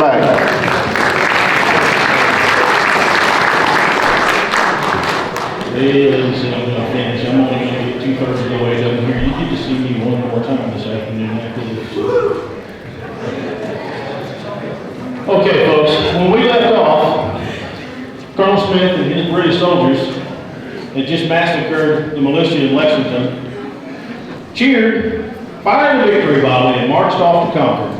back. Hey, ladies and gentlemen, I'm finished. I'm only going to get 2/3 of the way down here. You get to see me one more time this afternoon after this. Okay, folks, when we left off, Colonel Smith and his British soldiers had just massacred the militia in Lexington, cheered, fired the victory volley, and marched off to Concord.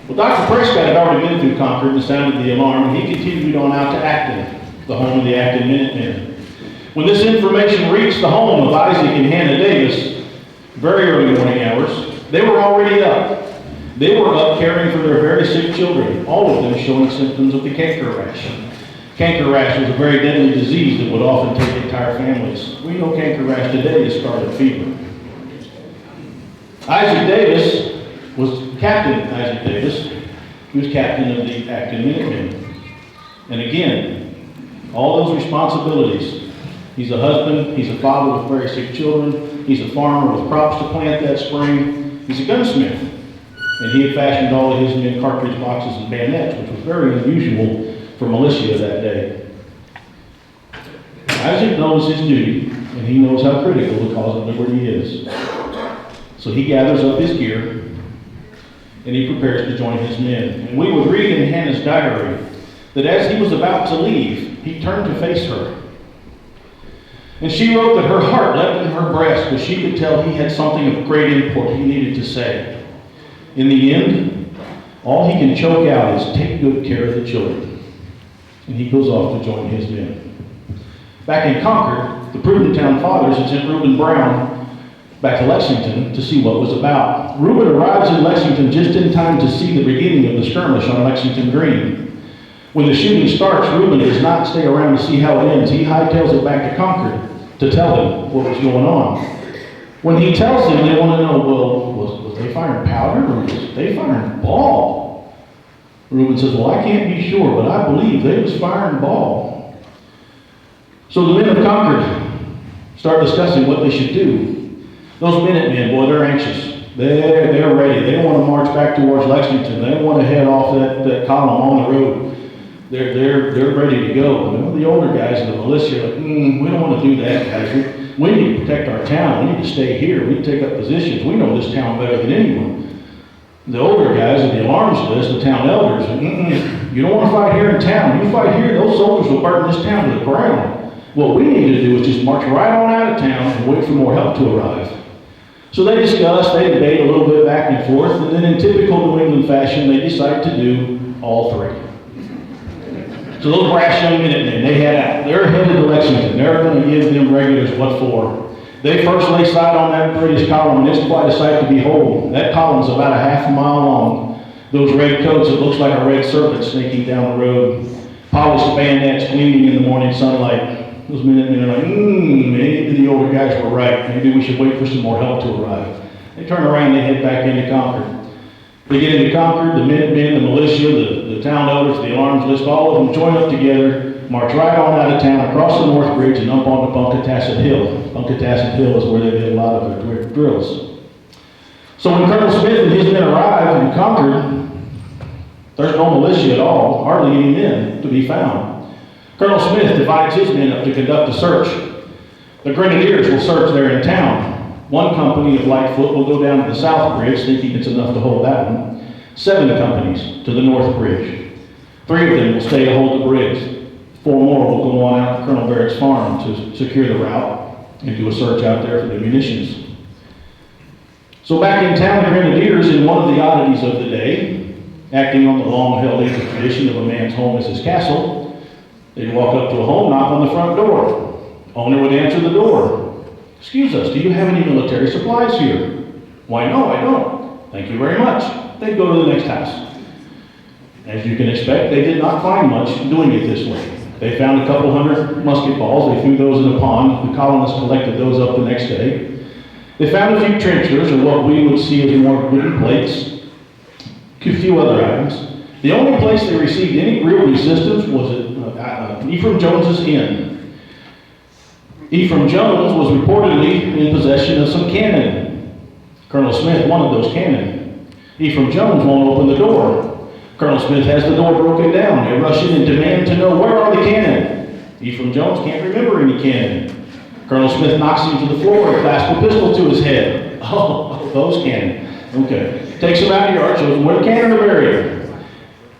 Well, Dr. Prescott had already been through Concord and sounded the alarm, and he continued on out to Acton, the home of the Acton Minutemen. When this information reached the home of Isaac and Hannah Davis, very early morning hours, they were already up. They were up caring for their very sick children, all of them showing symptoms of the canker rash. Canker rash was a very deadly disease that would often take entire families. We know canker rash today is scarlet fever. Isaac Davis was Captain Isaac Davis. He was captain of the Acton Minutemen. And again, all those responsibilities. He's a husband, he's a father with very sick children, he's a farmer with crops to plant that spring, he's a gunsmith. And he had fashioned all of his men cartridge boxes and bayonets, which was very unusual for militia that day. Isaac knows his duty, and he knows how critical the cause of liberty is. So he gathers up his gear, and he prepares to join his men. And we would read in Hannah's diary that as he was about to leave, he turned to face her. And she wrote that her heart leapt in her breast, because she could tell he had something of great import he needed to say. In the end, all he can choke out is take good care of the children. And he goes off to join his men. Back in Concord, the Prudentown Fathers had sent Reuben Brown back to Lexington to see what was about. Reuben arrives in Lexington just in time to see the beginning of the skirmish on Lexington Green. When the shooting starts, Reuben does not stay around to see how it ends. He hightails it back to Concord to tell them what was going on. When he tells them, they want to know, well, was they firing powder or was they firing ball? Reuben says, well, I can't be sure, but I believe they was firing ball. So the men of Concord start discussing what they should do. Those Minutemen, boy, they're anxious. They're ready. They don't want to march back towards Lexington. They don't want to head off that column on the road. They're ready to go. You know, the older guys in the militia are like, we don't want to do that, guys. We need to protect our town. We need to stay here. We need to take up positions. We know this town better than anyone. The older guys at the alarms list, the town elders, you don't want to fight here in town. You fight here, those soldiers will burn this town to the ground. What we need to do is just march right on out of town and wait for more help to arrive. So they discuss, they debate a little bit back and forth, and then in typical New England fashion, they decide to do all three. So those brash young Minutemen, they head out. They're headed to Lexington. They're going to give them regulars what for. They first lay sight on that British column, and it's quite a sight to behold. That column's about a half a mile long. Those red coats, it looks like a red serpent snaking down the road. Polished bayonets gleaming in the morning sunlight. Those Minutemen are like, maybe the older guys were right. Maybe we should wait for some more help to arrive. They turn around, they head back into Concord. They get into Concord, the Minutemen, the militia, the town elders, the alarms list, all of them join up together, march right on out of town, across the North Bridge, and up onto Bunkatasset Hill. Bunkatasset Hill is where they did a lot of their drills. So when Colonel Smith and his men arrive in Concord, there's no militia at all, hardly any men to be found. Colonel Smith divides his men up to conduct a search. The Grenadiers will search there in town. One company of Lightfoot will go down to the South Bridge, thinking it's enough to hold that one. 7 companies to the North Bridge. 3 of them will stay to hold the bridge. 4 more will go on out to Colonel Barrett's farm to secure the route and do a search out there for the munitions. So back in town, the Grenadiers, in one of the oddities of the day, acting on the long-held ancient tradition of a man's home as his castle, they'd walk up to a home, knock on the front door. Owner would answer the door. Excuse us, do you have any military supplies here? Why, no, I don't. Thank you very much. They'd go to the next house. As you can expect, they did not find much doing it this way. They found a couple hundred musket balls. They threw those in a pond. The colonists collected those up the next day. They found a few trenchers, or what we would see as more wooden plates, a few other items. The only place they received any real resistance was at Ephraim Jones's inn. Ephraim Jones was reportedly in possession of some cannon. Colonel Smith wanted those cannon. Ephraim Jones won't open the door. Colonel Smith has the door broken down. They rush in and demand to know, where are the cannon? Ephraim Jones can't remember any cannon. Colonel Smith knocks him to the floor and clasps a pistol to his head. Oh, those cannon. Okay. Takes them out of the yard, shows them where the cannon are buried.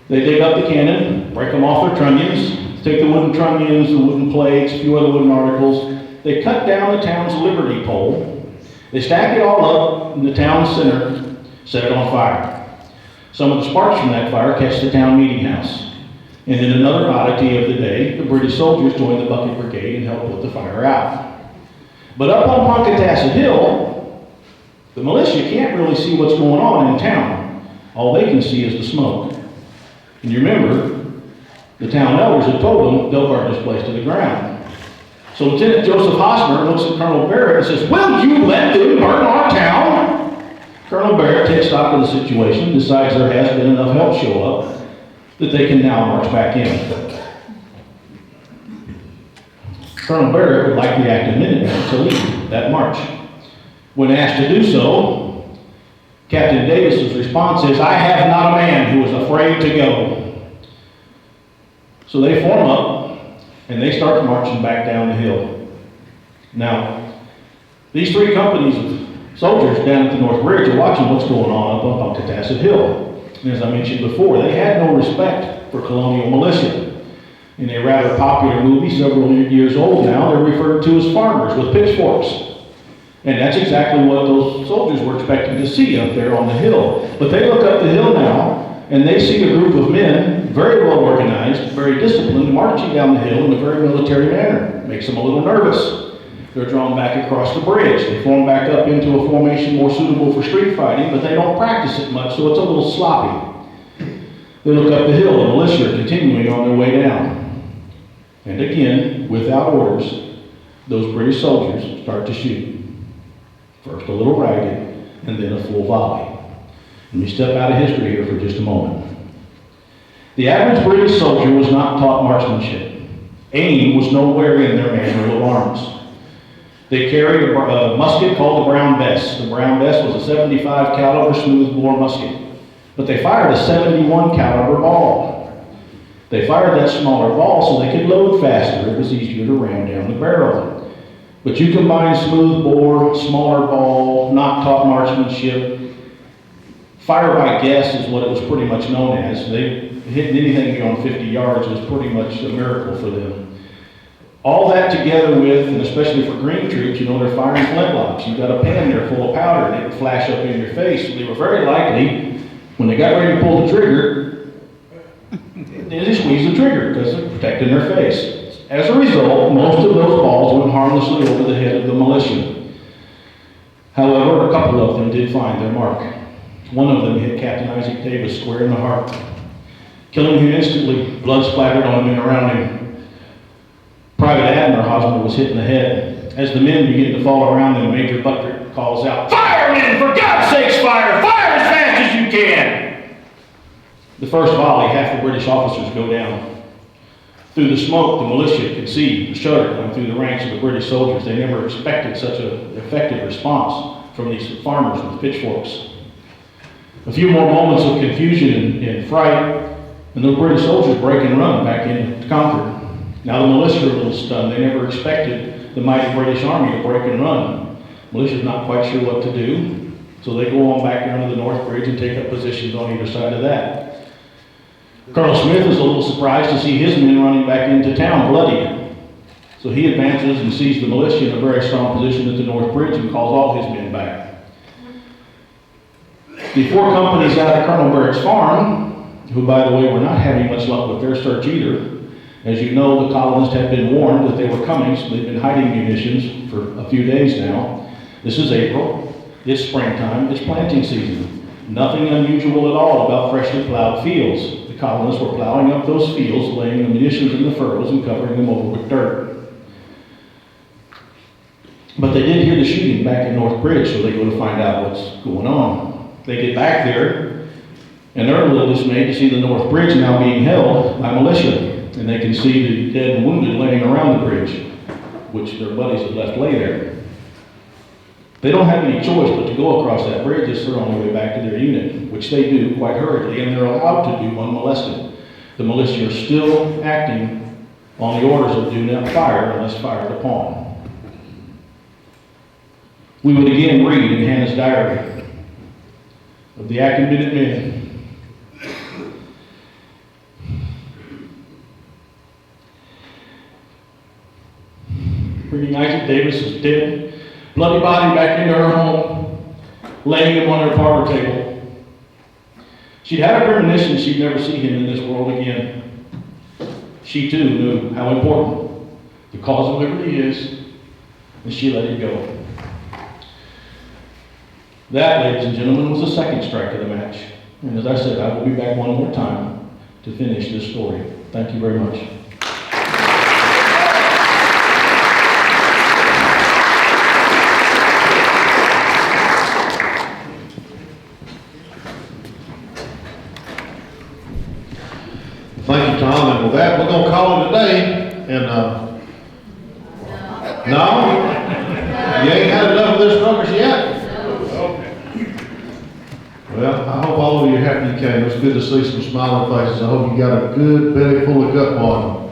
They dig up the cannon, break them off their trunnions, take the wooden trunnions, the wooden plates, a few other wooden articles. They cut down the town's liberty pole. They stack it all up in the town center, set it on fire. Some of the sparks from that fire catch the town meeting house. And in another oddity of the day, the British soldiers joined the bucket brigade and helped put the fire out. But up on Ponkatasset Hill, the militia can't really see what's going on in town. All they can see is the smoke. And you remember, the town elders had told them they'll burn this place to the ground. So Lieutenant Joseph Hosmer looks at Colonel Barrett and says, will you let them burn our town? Colonel Barrett takes stock of the situation, decides there has been enough help show up that they can now march back in. Colonel Barrett would like the active Minutemen to lead that march. When asked to do so, Captain Davis's response is, I have not a man who is afraid to go. So they form up and they start marching back down the hill. Now, these three companies of soldiers down at the North Bridge are watching what's going on up on Ponkatasset Hill. And as I mentioned before, they had no respect for colonial militia. In a rather popular movie, several years old now, they're referred to as farmers with pitchforks. And that's exactly what those soldiers were expecting to see up there on the hill. But they look up the hill now, and they see a group of men, very well organized, very disciplined, marching down the hill in a very military manner. Makes them a little nervous. They're drawn back across the bridge. They form back up into a formation more suitable for street fighting, but they don't practice it much, so it's a little sloppy. They look up the hill, the militia are continuing on their way down. And again, without orders, those British soldiers start to shoot. First a little ragged, and then a full volley. Let me step out of history here for just a moment. The average British soldier was not taught marksmanship. Aim was nowhere in their manual of arms. They carried a musket called the Brown Bess. The Brown Bess was a 75 caliber smoothbore musket, but they fired a 71 caliber ball. They fired that smaller ball so they could load faster. It was easier to ram down the barrel. But you combine smoothbore, smaller ball, not taught marksmanship, fire by guess is what it was pretty much known as. They hitting anything beyond 50 yards was pretty much a miracle for them. All that together with, and especially for green troops, you know, they're firing flintlocks. You've got a pan there full of powder, and it would flash up in your face. So they were very likely, when they got ready to pull the trigger, they squeezed the trigger because they're protecting their face. As a result, most of those balls went harmlessly over the head of the militia. However, a couple of them did find their mark. One of them hit Captain Isaac Davis square in the heart, killing him instantly, blood splattered on men around him. Private Admiral Hosmer was hit in the head. As the men begin to fall around him, Major Butler calls out, "Fire, men! For God's sakes, fire! Fire as fast as you can!" The first volley, half the British officers go down. Through the smoke, the militia could see the shudder going through the ranks of the British soldiers. They never expected such an effective response from these farmers with pitchforks. A few more moments of confusion and fright, and the British soldiers break and run back into Concord. Now the militia are a little stunned. They never expected the mighty British Army to break and run. Militia's not quite sure what to do, so they go on back down to the North Bridge and take up positions on either side of that. Colonel Smith is a little surprised to see his men running back into town bloodied. So he advances and sees the militia in a very strong position at the North Bridge and calls all his men back. The four companies out at Colonel Barrett's farm, who by the way were not having much luck with their search either. As you know, the colonists had been warned that they were coming, so they've been hiding munitions for a few days now. This is April, it's springtime, it's planting season. Nothing unusual at all about freshly plowed fields. The colonists were plowing up those fields, laying the munitions in the furrows and covering them over with dirt. But they did hear the shooting back in North Bridge, so they go to find out what's going on. They get back there, and they're a little dismayed to see the North Bridge now being held by militia. And they can see the dead and wounded laying around the bridge, which their buddies had left lay there. They don't have any choice but to go across that bridge. It's their only way back to their unit, which they do quite hurriedly, and they're allowed to do unmolested. The militia are still acting on the orders of do not fire unless fired upon. We would again read in Hannah's diary of the active Minutemen. Bringing Isaac Davis's dead, bloody body back into her home, laying him on her parlor table. She'd had a premonition she'd never see him in this world again. She too knew how important the cause of liberty is, and she let it go. That, ladies and gentlemen, was the second strike of the match. And as I said, I will be back one more time to finish this story. Thank you very much. Thank you, Tom, and with that, we're gonna call it a day, and, no? You ain't had enough of this ruckus yet? Well, I hope all of you are happy you came. It's good to see some smiling faces. I hope you got a good belly full of gut water.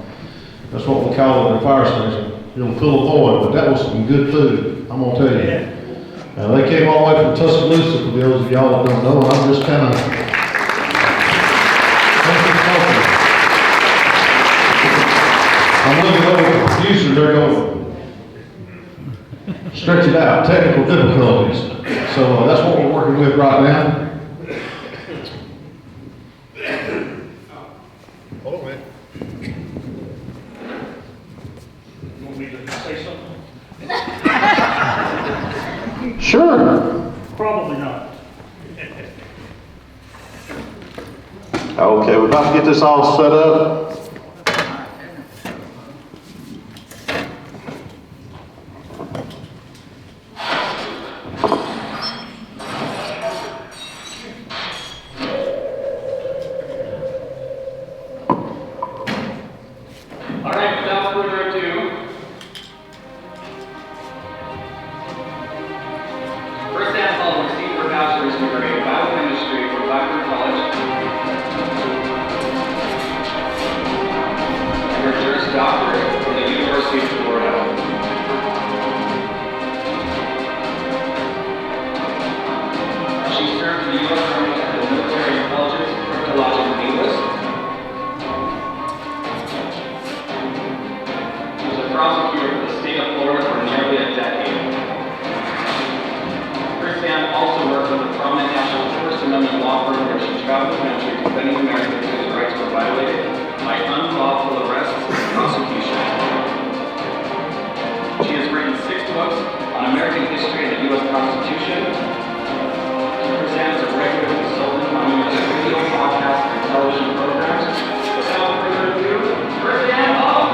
That's what we call it at the fire station. It'll fill a void, but that was some good food, I'm gonna tell you. They came all the way from Tuscaloosa, for those of y'all that don't know, and I'm just kind of, I'm looking over at the producer, they're going to stretch it out, technical difficulties. So that's what we're working with right now. Hold on, man. You want me to say something? Sure. Probably not. Okay, we're about to get this all set up. KrisAnne also worked with a prominent national First Amendment law firm where she traveled the country defending Americans whose rights were violated by unlawful arrests and prosecution. She has written 6 books on American history and the U.S. Constitution. KrisAnne is a regular consultant on numerous radio, podcasts, and television programs. Without further ado, KrisAnne Hall.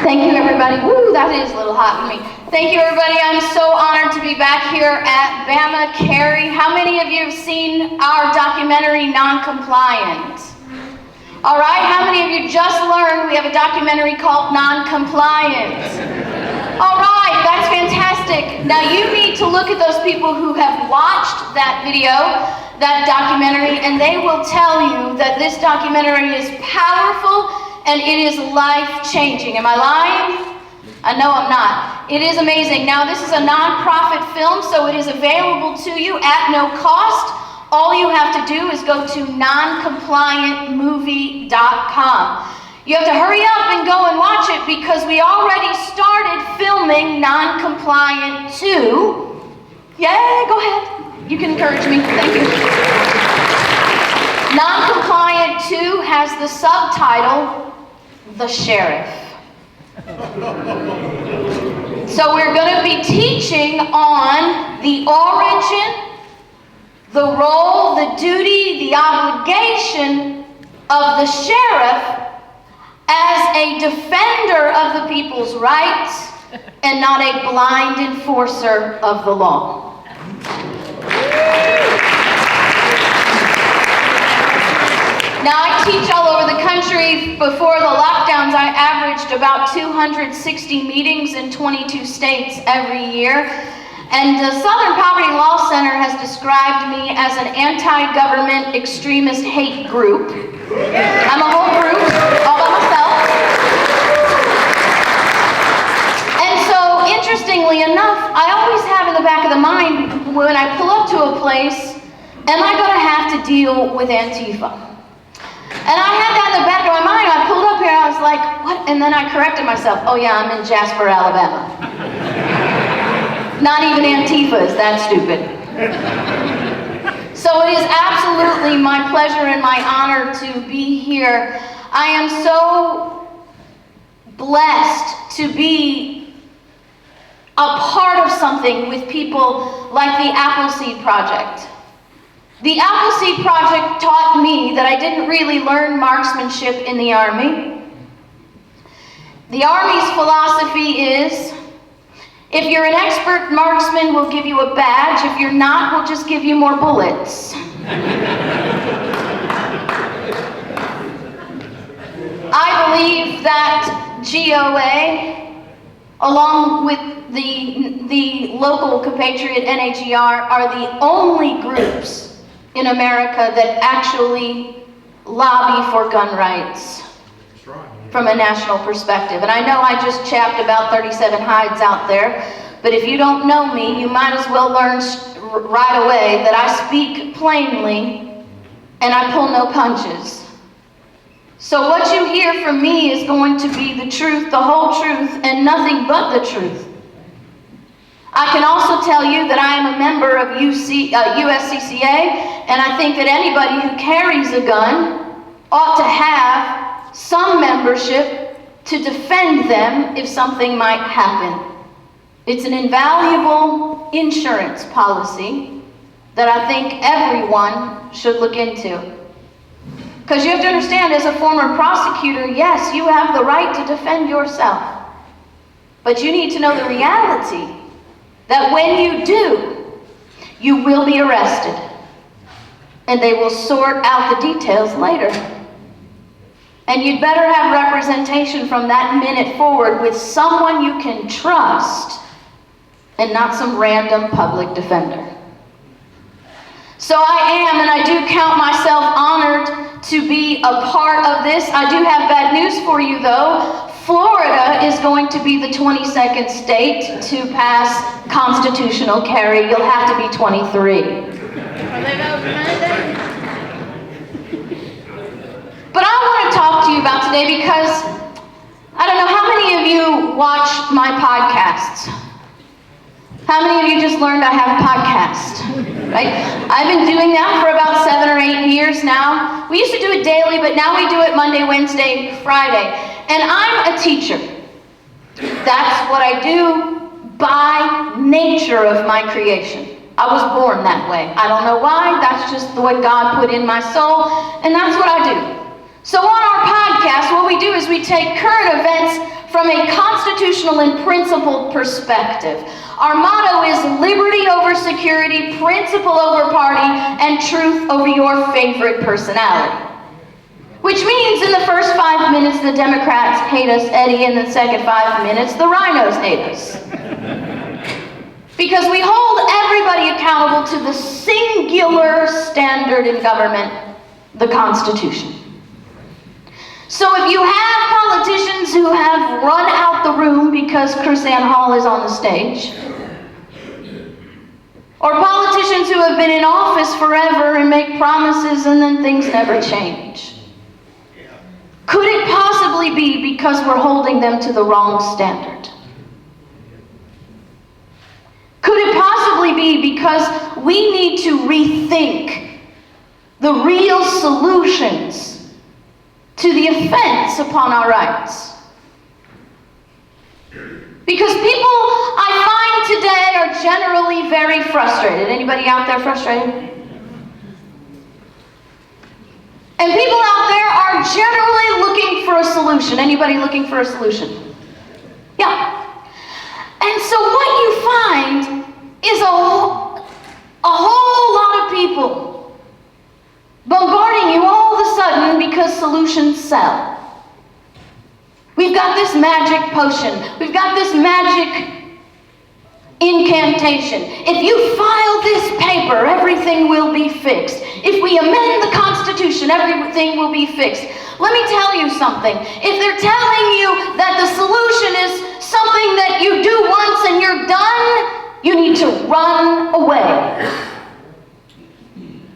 Thank you, everybody. Woo, that is a little hot for me. Thank you, everybody. I'm so honored to be back here at BamaCarry. How many of you have seen our documentary, Non-Compliant? All right, how many of you just learned we have a documentary called Non-Compliant? All right, that's fantastic. Now you need to look at those people who have watched that video, that documentary, and they will tell you that this documentary is powerful and it is life-changing. Am I lying? I know I'm not. It is amazing. Now, this is a non-profit film, so it is available to you at no cost. All you have to do is go to noncompliantmovie.com. You have to hurry up and go and watch it because we already started filming Non-Compliant 2. Yeah, go ahead. You can encourage me. Thank you. Non-Compliant 2 has the subtitle, The Sheriff. So we're going to be teaching on the origin, the role, the duty, the obligation of the sheriff as a defender of the people's rights and not a blind enforcer of the law. Now, I teach all over the country. Before the lockdowns, I averaged about 260 meetings in 22 states every year. And the Southern Poverty Law Center has described me as an anti-government extremist hate group. I'm a whole group, all by myself. And so, interestingly enough, I always have in the back of the mind, when I pull up to a place, am I going to have to deal with Antifa? And I had that in the back of my mind. I pulled up here and I was like, what? And then I corrected myself. Oh yeah, I'm in Jasper, Alabama. Not even Antifa is that stupid. So it is absolutely my pleasure and my honor to be here. I am so blessed to be a part of something with people like the Appleseed Project. The Appleseed Project taught me that I didn't really learn marksmanship in the Army. The Army's philosophy is, if you're an expert marksman, we'll give you a badge. If you're not, we'll just give you more bullets. I believe that GOA, along with the local compatriot NAGR, are the only groups in America that actually lobby for gun rights from a national perspective. And I know I just chapped about 37 hides out there, but if you don't know me, you might as well learn right away that I speak plainly and I pull no punches. So what you hear from me is going to be the truth, the whole truth, and nothing but the truth. I can also tell you that I am a member of USCCA, and I think that anybody who carries a gun ought to have some membership to defend them if something might happen. It's an invaluable insurance policy that I think everyone should look into. Because you have to understand, as a former prosecutor, yes, you have the right to defend yourself. But you need to know the reality that when you do, you will be arrested. And they will sort out the details later. And you'd better have representation from that minute forward with someone you can trust and not some random public defender. So I am, and I do count myself honored to be a part of this. I do have bad news for you though. Florida is going to be the 22nd state to pass constitutional carry. You'll have to be 23. But I want to talk to you about today because I don't know how many of you watch my podcasts. How many of you just learned I have a podcast? Right? I've been doing that for about 7 or 8 years now. We used to do it daily, but now we do it Monday, Wednesday, Friday. And I'm a teacher. That's what I do by nature of my creation. I was born that way. I don't know why. That's just what God put in my soul, and that's what I do. So on our podcast, what we do is we take current events from a constitutional and principled perspective. Our motto is liberty over security, principle over party, and truth over your favorite personality. Which means in the first 5 minutes, the Democrats hate us, Eddie. In the second 5 minutes, the rhinos hate us. Because we hold everybody accountable to the singular standard in government, the Constitution. So if you have politicians who have run out the room because KrisAnne Hall is on the stage, or politicians who have been in office forever and make promises and then things never change, could it possibly be because we're holding them to the wrong standard? Could it possibly be because we need to rethink the real solutions to the offense upon our rights? Because people I find today are generally very frustrated. Anybody out there frustrated? And people out there are generally looking for a solution. Anybody looking for a solution? Yeah. And so what you find is a whole solution cell. We've got this magic potion. We've got this magic incantation. If you file this paper, everything will be fixed. If we amend the Constitution, everything will be fixed. Let me tell you something. If they're telling you that the solution is something that you do once and you're done, you need to run away.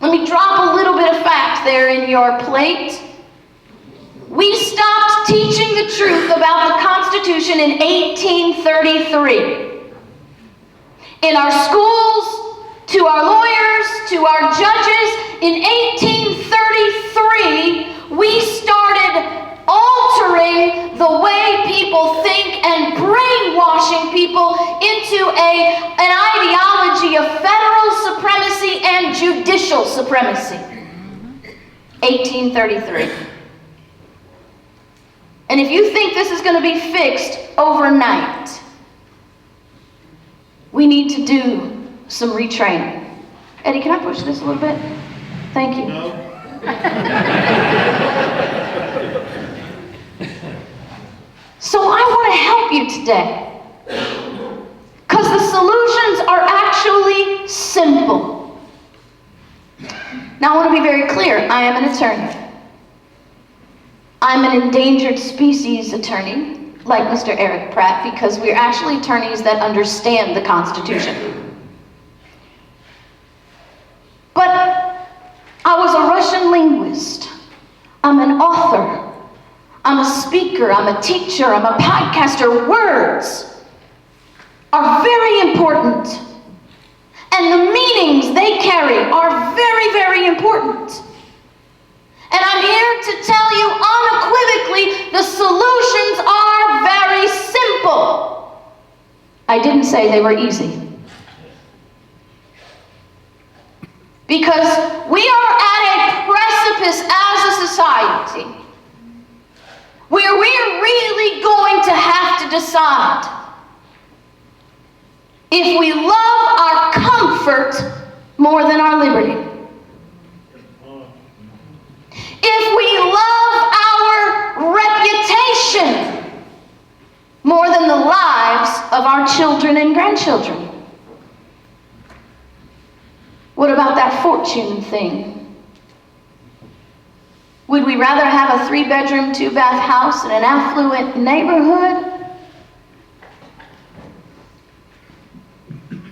Let me drop a little bit of fact there in your plate. We stopped teaching the truth about the Constitution in 1833. In our schools, to our lawyers, to our judges, in 1833, we started altering the way people think and brainwashing people into an ideology of federal supremacy and judicial supremacy. 1833. And if you think this is going to be fixed overnight, we need to do some retraining. Eddie, can I push this a little bit? Thank you. No. So I want to help you today, because the solutions are actually simple. Now I want to be very clear. I am an attorney. I'm an endangered species attorney, like Mr. Eric Pratt, because we're actually attorneys that understand the Constitution. But I was a Russian linguist. I'm an author. I'm a speaker. I'm a teacher. I'm a podcaster. Words are very important. And the meanings they carry are very, very important. And I'm here to tell you unequivocally, the solutions are very simple. I didn't say they were easy. Because we are at a precipice as a society where we're really going to have to decide if we love our comfort more than our liberty. If we love our reputation more than the lives of our children and grandchildren. What about that fortune thing? Would we rather have a 3-bedroom, 2-bath house in an affluent neighborhood?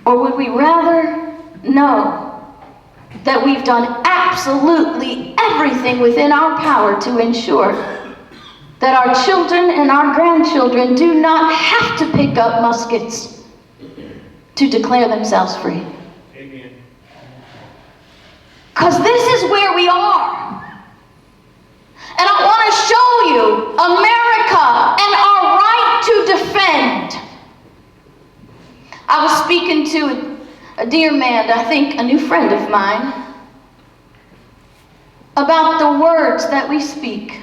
Or would we rather know that we've done absolutely everything within our power to ensure that our children and our grandchildren do not have to pick up muskets to declare themselves free? Amen. Because this is where we are. And I want to show you America and our right to defend. I was speaking to a dear man, I think a new friend of mine, about the words that we speak.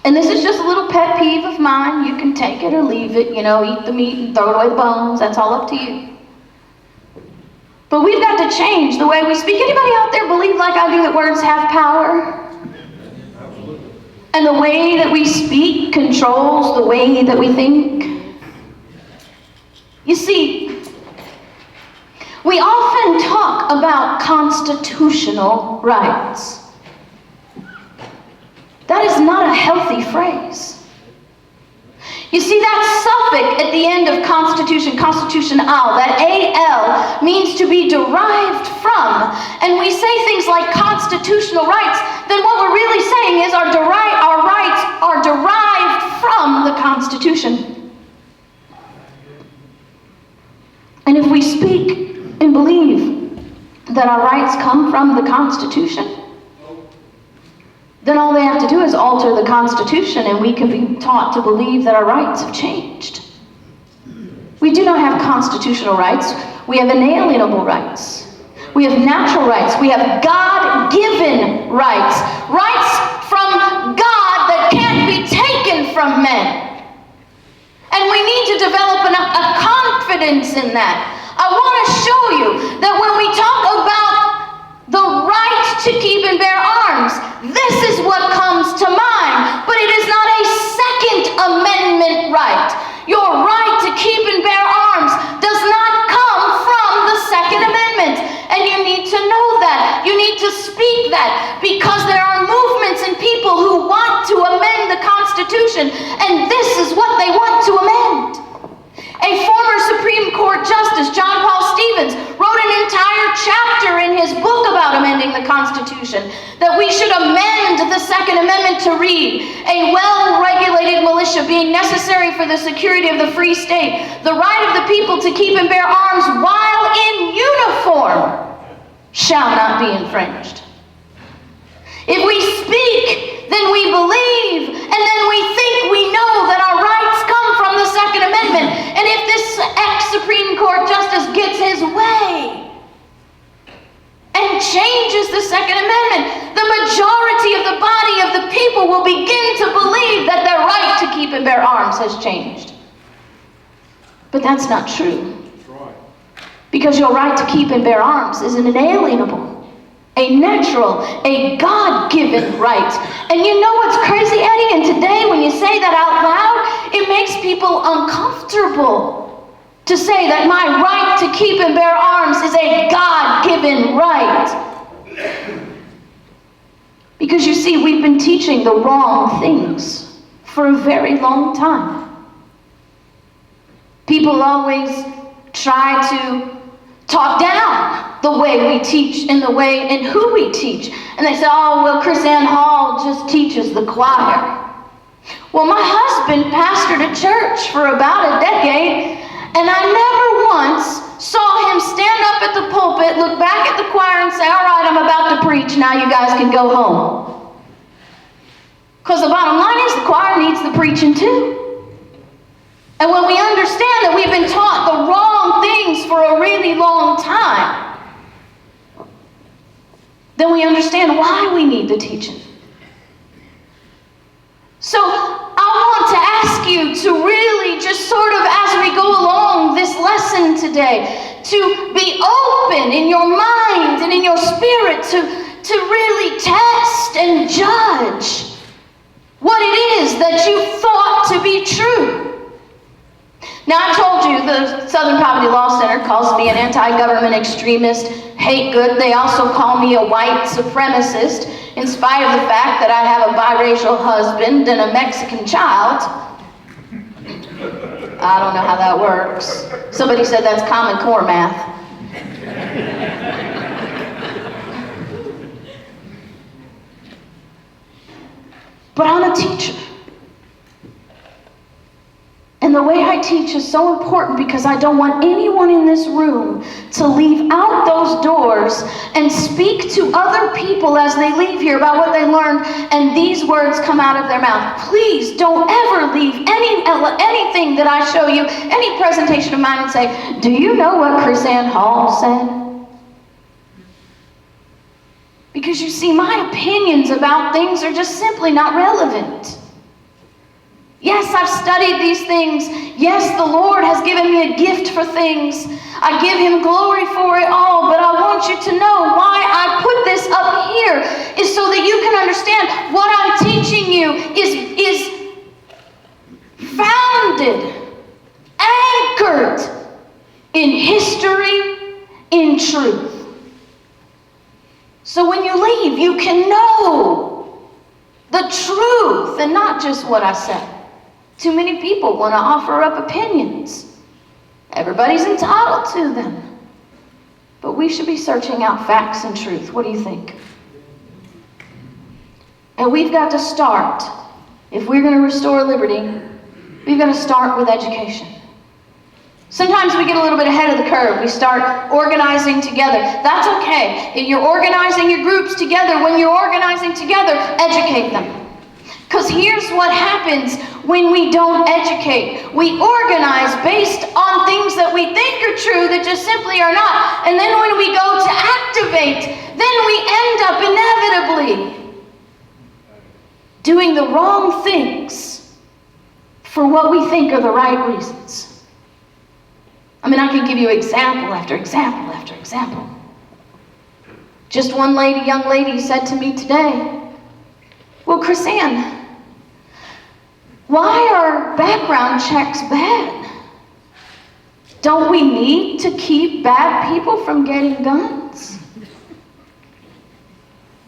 And this is just a little pet peeve of mine. You can take it or leave it, eat the meat and throw away the bones. That's all up to you. But we've got to change the way we speak. Anybody out there believe like I do that words have power? Absolutely. And the way that we speak controls the way that we think? You see, we often talk about constitutional rights. That is not a healthy phrase. You see, that suffix at the end of constitution, constitutional, that A-L, means to be derived from. And we say things like constitutional rights, then what we're really saying is our rights are derived from the Constitution. And if we speak and believe that our rights come from the Constitution, then all they have to do is alter the Constitution and we can be taught to believe that our rights have changed. We do not have constitutional rights. We have inalienable rights. We have natural rights. We have God-given rights. Rights from God that can't be taken from men. And we need to develop a confidence in that. I want to show you that when we talk about the right to keep and bear arms, this is what Constitution, and this is what they want to amend. A former Supreme Court Justice, John Paul Stevens, wrote an entire chapter in his book about amending the Constitution, that we should amend the Second Amendment to read, a well-regulated militia being necessary for the security of the free state, the right of the people to keep and bear arms while in uniform shall not be infringed. If we speak, then we believe, and then we think we know that our rights come from the Second Amendment. And if this ex-Supreme Court Justice gets his way and changes the Second Amendment, the majority of the body of the people will begin to believe that their right to keep and bear arms has changed. But that's not true. Because your right to keep and bear arms is an inalienable, a natural, a God-given right. And you know what's crazy, Eddie? And today when you say that out loud, it makes people uncomfortable to say that my right to keep and bear arms is a God-given right. Because you see, we've been teaching the wrong things for a very long time. People always try to talk down the way we teach and the way and who we teach. And they say, oh, well, KrisAnne Hall just teaches the choir. Well, my husband pastored a church for about a decade, and I never once saw him stand up at the pulpit, look back at the choir, and say, all right, I'm about to preach, now you guys can go home. Because the bottom line is the choir needs the preaching too. And when we understand that we've been taught the wrong things for a really long time, then we understand why we need the teaching. So I want to ask you to really just sort of, as we go along this lesson today, to be open in your mind and in your spirit to really test and judge what it is that you thought to be true. Now, I told you the Southern Poverty Law Center calls me an anti-government extremist, hate good. They also call me a white supremacist, in spite of the fact that I have a biracial husband and a Mexican child. I don't know how that works. Somebody said that's Common Core math. But I'm a teacher. And the way I teach is so important because I don't want anyone in this room to leave out those doors and speak to other people as they leave here about what they learned and these words come out of their mouth. Please don't ever leave anything that I show you, any presentation of mine, and say, do you know what KrisAnne Hall said? Because you see, my opinions about things are just simply not relevant. Yes, I've studied these things. Yes, the Lord has given me a gift for things. I give Him glory for it all, but I want you to know why I put this up here is so that you can understand what I'm teaching you is founded, anchored in history, in truth. So when you leave, you can know the truth and not just what I said. Too many people want to offer up opinions. Everybody's entitled to them. But we should be searching out facts and truth. What do you think? And we've got to start. If we're going to restore liberty, we've got to start with education. Sometimes we get a little bit ahead of the curve. We start organizing together. That's okay. If you're organizing your groups together, when you're organizing together, educate them. Because here's what happens when we don't educate. We organize based on things that we think are true that just simply are not. And then when we go to activate, then we end up inevitably doing the wrong things for what we think are the right reasons. I mean, I can give you example after example after example. Just one young lady said to me today, well, KrisAnne, why are background checks bad? Don't we need to keep bad people from getting guns?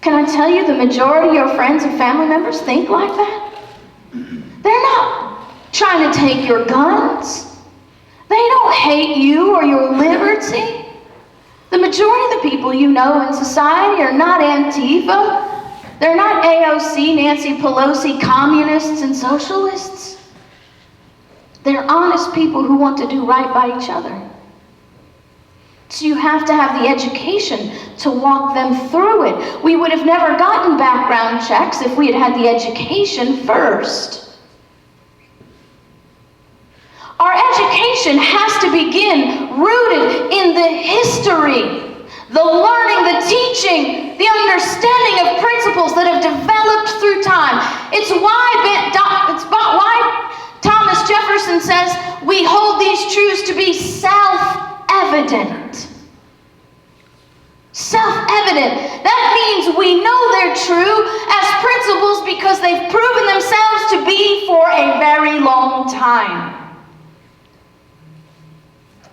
Can I tell you the majority of your friends and family members think like that? They're not trying to take your guns. They don't hate you or your liberty. The majority of the people you know in society are not Antifa. They're not AOC, Nancy Pelosi, communists and socialists. They're honest people who want to do right by each other. So you have to have the education to walk them through it. We would have never gotten background checks if we had had the education first. Our education has to begin rooted in the history, the learning, the teaching, the understanding of principles that have developed through time. It's why Thomas Jefferson says we hold these truths to be self-evident. Self-evident. That means we know they're true as principles because they've proven themselves to be for a very long time.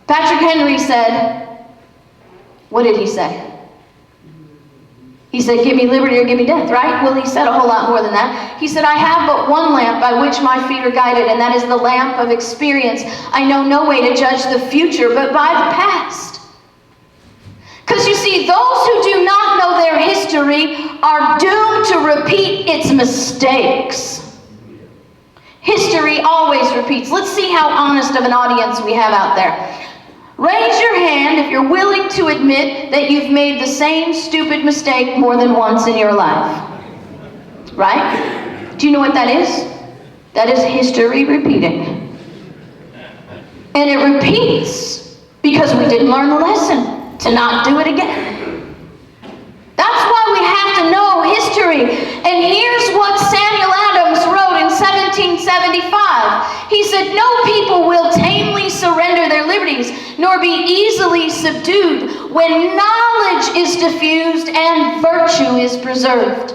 Patrick Henry said, what did he say? He said, give me liberty or give me death, right? Well, he said a whole lot more than that. He said, I have but one lamp by which my feet are guided, and that is the lamp of experience. I know no way to judge the future but by the past. Because you see, those who do not know their history are doomed to repeat its mistakes. History always repeats. Let's see how honest of an audience we have out there. Raise your hand if you're willing to admit that you've made the same stupid mistake more than once in your life. Right? Do you know what that is? That is history repeating. And it repeats because we didn't learn the lesson to not do it again. That's why we have to know history. And here's what Samuel Adams wrote in 1775. He said, no people will tamely surrender their liberties, nor be easily subdued when knowledge is diffused and virtue is preserved.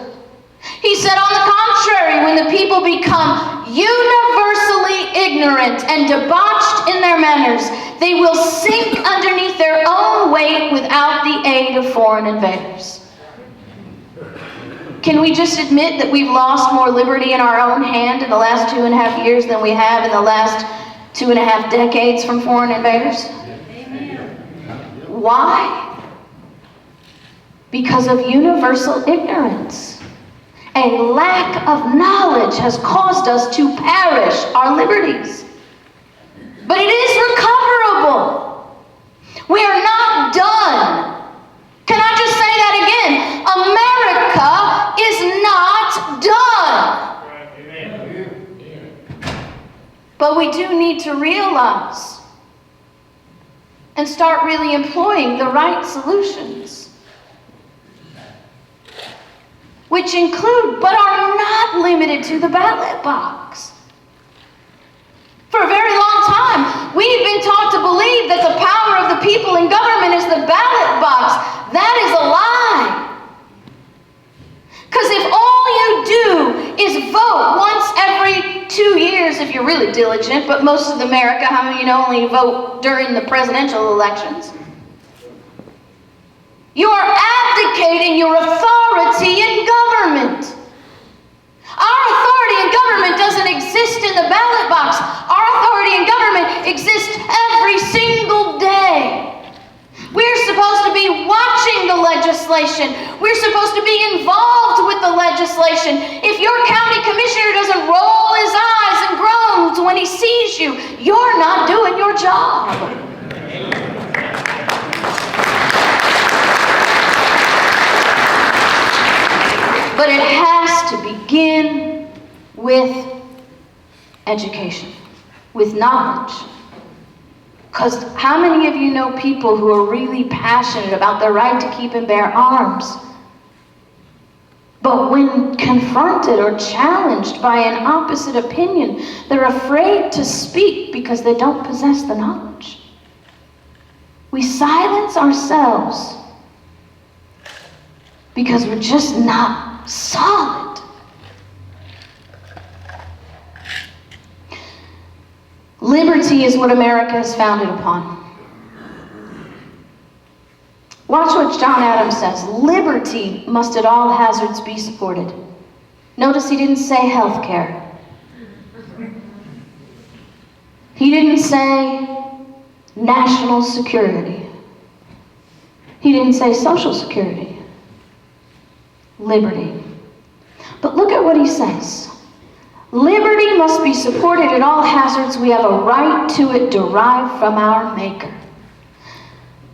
He said, on the contrary, when the people become universally ignorant and debauched in their manners, they will sink underneath their own weight without the aid of foreign invaders. Can we just admit that we've lost more liberty in our own hand in the last 2.5 years than we have in the last 2.5 decades from foreign invaders? Amen. Why? Because of universal ignorance. A lack of knowledge has caused us to perish our liberties. But it is recoverable. We are not done. Can I just say that again? America is not done. But we do need to realize and start really employing the right solutions, which include, but are not limited to, the ballot box. For a very long time, we've been taught to believe that the power of the people in government is the ballot box. That is a lie. Because if all you do is vote once every 2 years, if you're really diligent, but most of America, how many of you know, only vote during the presidential elections, you are abdicating your authority in government. Our authority in government doesn't exist in the ballot box. Our authority in government exists every single day. We're supposed to be watching the legislation. We're supposed to be involved with the legislation. If your county commissioner doesn't roll his eyes and groans when he sees you, you're not doing your job. But it has to begin with education, with knowledge. Because how many of you know people who are really passionate about their right to keep and bear arms, but when confronted or challenged by an opposite opinion, they're afraid to speak because they don't possess the knowledge? We silence ourselves because we're just not solid. Liberty is what America is founded upon. Watch what John Adams says. Liberty must at all hazards be supported. Notice he didn't say health care. He didn't say national security. He didn't say social security. Liberty. But look at what he says. Liberty must be supported at all hazards. We have a right to it derived from our Maker.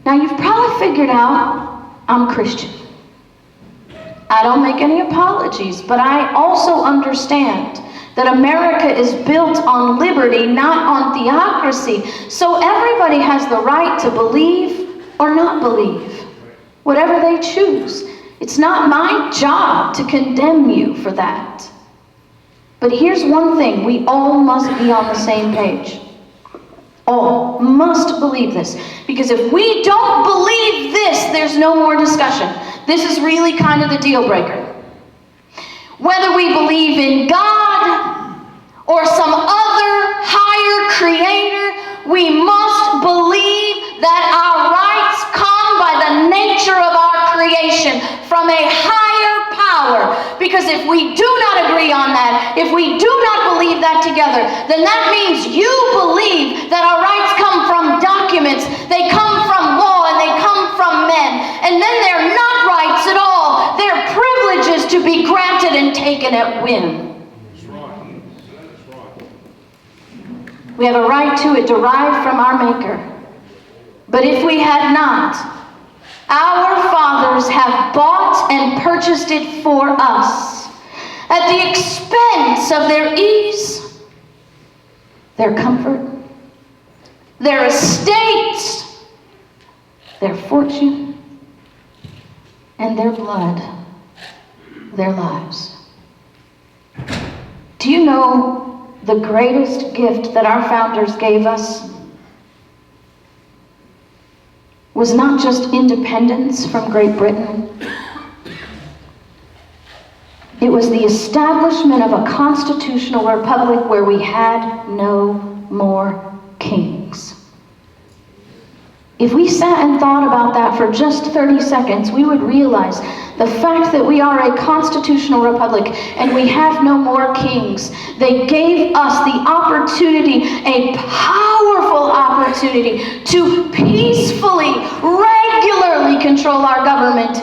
Now you've probably figured out I'm Christian. I don't make any apologies, but I also understand that America is built on liberty, not on theocracy. So everybody has the right to believe or not believe, whatever they choose. It's not my job to condemn you for that. But here's one thing, we all must be on the same page. All must believe this. Because if we don't believe this, there's no more discussion. This is really kind of the deal breaker. Whether we believe in God or some other higher creator, we must believe that our rights come by the nature of our creation from a higher power. Because if we do not agree on that, if we do not believe that together, then that means you believe that our rights come from documents, they come from law, and they come from men. And then they're not rights at all. They're privileges to be granted and taken at whim. That's right. That's right. We have a right to it derived from our Maker. But if we had not, our fathers have bought and purchased it for us at the expense of their ease, their comfort, their estates, their fortune, and their blood, their lives. Do you know the greatest gift that our founders gave us was not just independence from Great Britain. It was the establishment of a constitutional republic where we had no more kings. If we sat and thought about that for just 30 seconds, we would realize the fact that we are a constitutional republic and we have no more kings, they gave us the opportunity, a powerful opportunity, to peacefully, regularly control our government.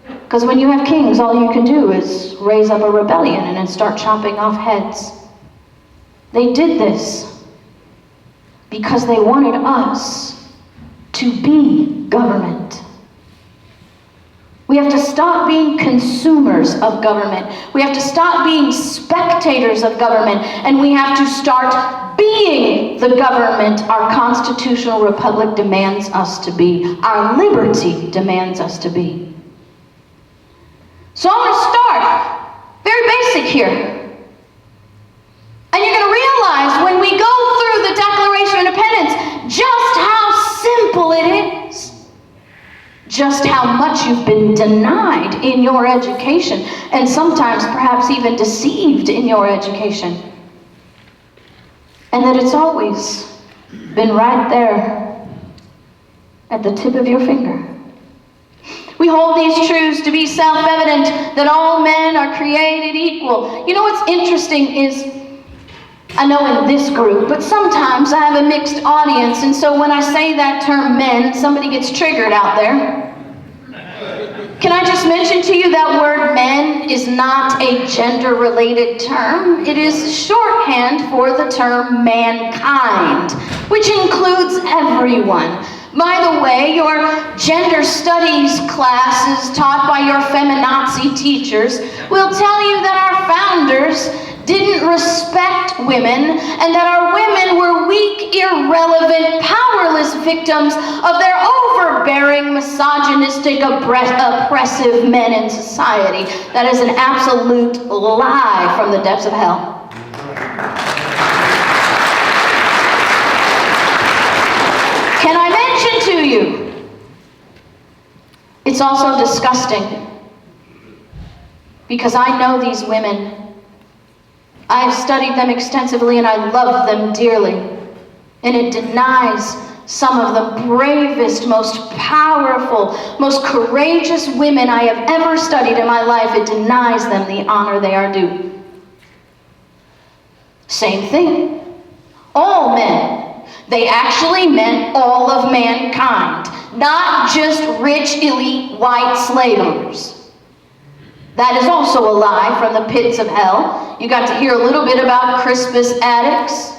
Because when you have kings, all you can do is raise up a rebellion and then start chopping off heads. They did this because they wanted us to be government. We have to stop being consumers of government. We have to stop being spectators of government, and we have to start being the government our constitutional republic demands us to be, our liberty demands us to be. So I'm going to start very basic here. And you're going to realize when we go through the Declaration of Independence just how simple it is. Just how much you've been denied in your education, and sometimes perhaps even deceived in your education. And that it's always been right there at the tip of your finger. We hold these truths to be self-evident, that all men are created equal. You know what's interesting is, I know in this group, but sometimes I have a mixed audience, and so when I say that term men, somebody gets triggered out there. Can I just mention to you that word men is not a gender-related term. It is shorthand for the term mankind, which includes everyone. By the way, your gender studies classes taught by your feminazi teachers will tell you that our founders didn't respect women, and that our women were weak, irrelevant, powerless victims of their overbearing, misogynistic, oppressive men in society. That is an absolute lie from the depths of hell. Can I mention to you, it's also disgusting, because I know these women. I have studied them extensively and I love them dearly. And it denies some of the bravest, most powerful, most courageous women I have ever studied in my life. It denies them the honor they are due. Same thing. All men. They actually meant all of mankind, not just rich, elite, white slave owners. That is also a lie from the pits of hell. You got to hear a little bit about Crispus Attucks.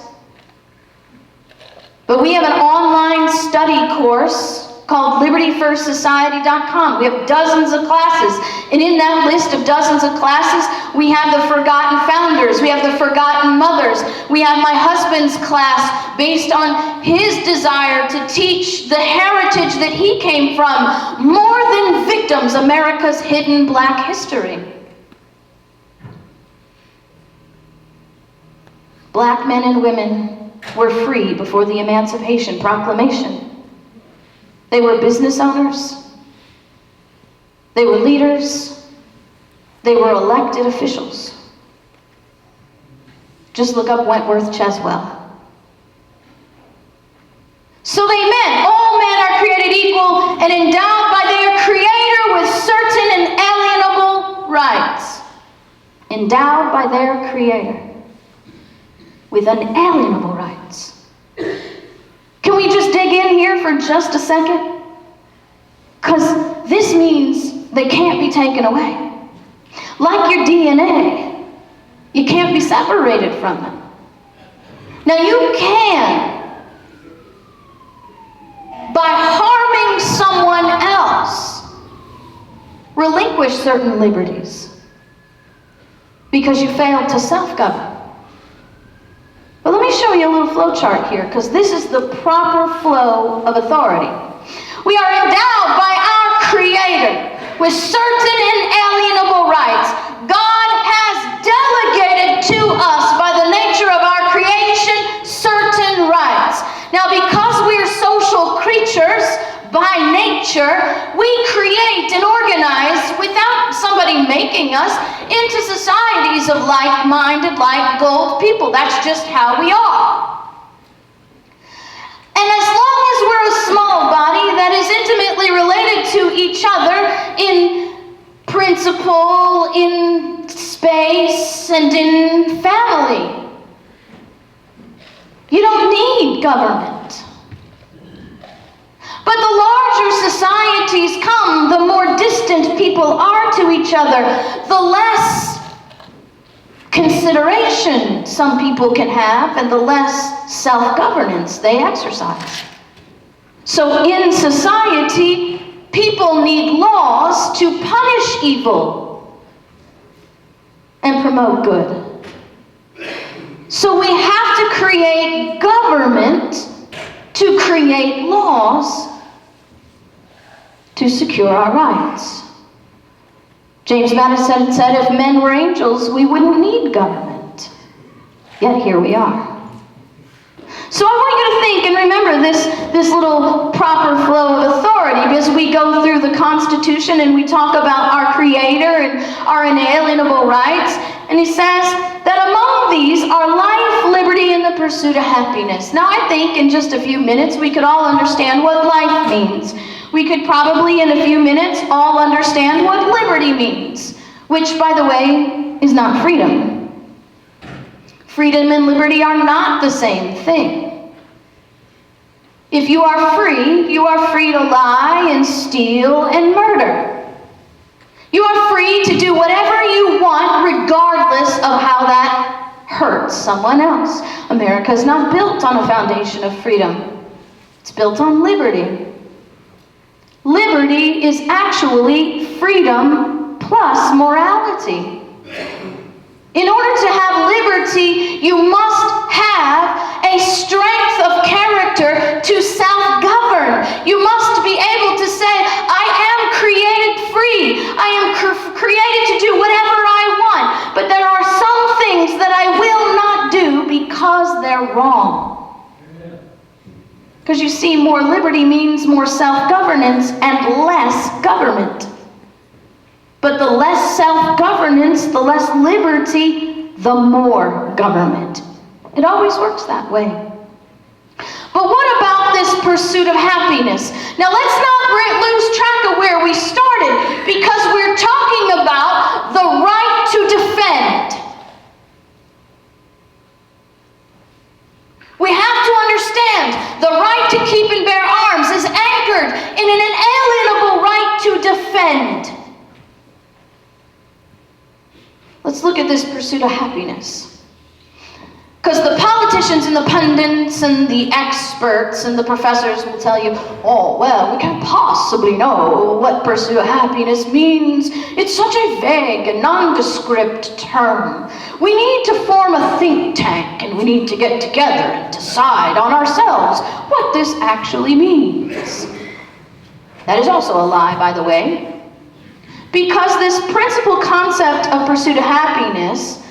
But we have an online study course called LibertyFirstSociety.com. We have dozens of classes. And in that list of dozens of classes, we have the Forgotten Founders. We have the Forgotten Mothers. We have my husband's class based on his desire to teach the heritage that he came from. More than victims, America's hidden black history. Black men and women were free before the Emancipation Proclamation. They were business owners. They were leaders. They were elected officials. Just look up Wentworth Cheswell. So they meant all men are created equal and endowed by their Creator with certain inalienable rights. Endowed by their Creator with unalienable rights. Can we just dig in here for just a second? Because this means they can't be taken away. Like your DNA, you can't be separated from them. Now you can, by harming someone else, relinquish certain liberties because you failed to self-govern. But let me show you a little flow chart here, because this is the proper flow of authority. We are endowed by our Creator with certain inalienable rights. God has delegated to us by the nature of our creation certain rights. Now, because we're social creatures by nature, we create and organize without somebody making us into societies of like-minded, like-goaled people. That's just how we are. And as long as we're a small body that is intimately related to each other in principle, in space, and in family, you don't need government. But the larger societies come, the more distant people are to each other, the less consideration some people can have, and the less self-governance they exercise. So in society, people need laws to punish evil and promote good. So we have to create government to create laws to secure our rights. James Madison said, if men were angels, we wouldn't need government. Yet here we are. So I want you to think and remember this little proper flow of authority, because we go through the Constitution and we talk about our Creator and our inalienable rights. And he says that among these are life, liberty, and the pursuit of happiness. Now I think in just a few minutes we could all understand what life means. We could probably in a few minutes all understand what liberty means, which, by the way, is not freedom. Freedom and liberty are not the same thing. If you are free to lie and steal and murder. You are free to do whatever you want regardless of how that hurts someone else. America is not built on a foundation of freedom. It's built on liberty. Liberty is actually freedom plus morality. In order to have liberty, you must have a strength of character to self-govern. You must be able to say, I am created free. I am created to do whatever I want. But there are some things that I will not do because they're wrong. Because you see, more liberty means more self-governance and less government. But the less self-governance, the less liberty, the more government. It always works that way. But what about this pursuit of happiness? Now let's not lose track of where we started, because we're talking about the right to defend. We Let's look at this pursuit of happiness. Because the politicians and the pundits and the experts and the professors will tell you, oh, well, we can't possibly know what pursuit of happiness means. It's such a vague and nondescript term. We need to form a think tank, and we need to get together and decide on ourselves what this actually means. That is also a lie, by the way, because this principal concept of pursuit of happiness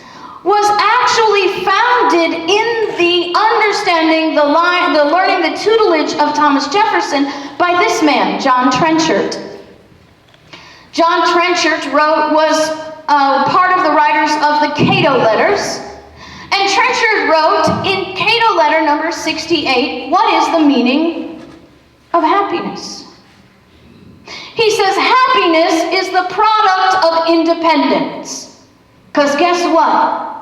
was actually founded in the understanding, the learning, the tutelage of Thomas Jefferson by this man, John Trenchard. John Trenchard was part of the writers of the Cato Letters, and Trenchard wrote in Cato letter number 68, what is the meaning of happiness? He says, happiness is the product of independence. Because guess what?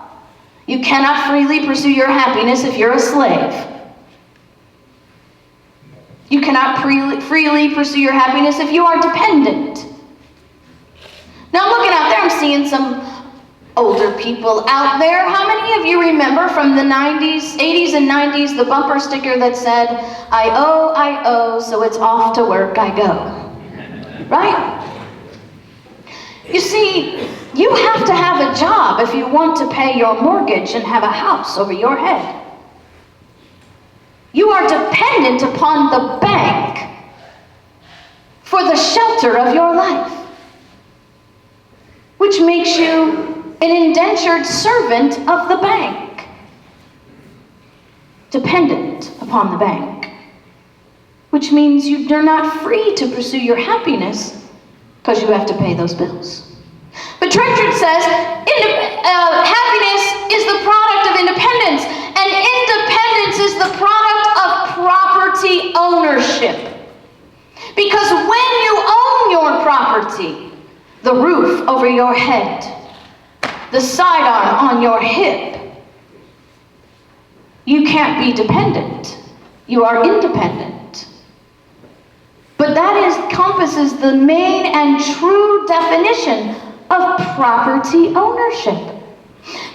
You cannot freely pursue your happiness if you're a slave. You cannot freely pursue your happiness if you are dependent. Now I'm looking out there, I'm seeing some older people out there. How many of you remember from the 80s and 90s, the bumper sticker that said, I owe, so it's off to work I go. Right? You see, you have to have a job if you want to pay your mortgage and have a house over your head. You are dependent upon the bank for the shelter of your life, which makes you an indentured servant of the bank, dependent upon the bank, which means you're not free to pursue your happiness because you have to pay those bills. But Trenchard says happiness is the product of independence, and independence is the product of property ownership. Because when you own your property, the roof over your head, the sidearm on your hip, you can't be dependent. You are independent. But that encompasses the main and true definition of property ownership.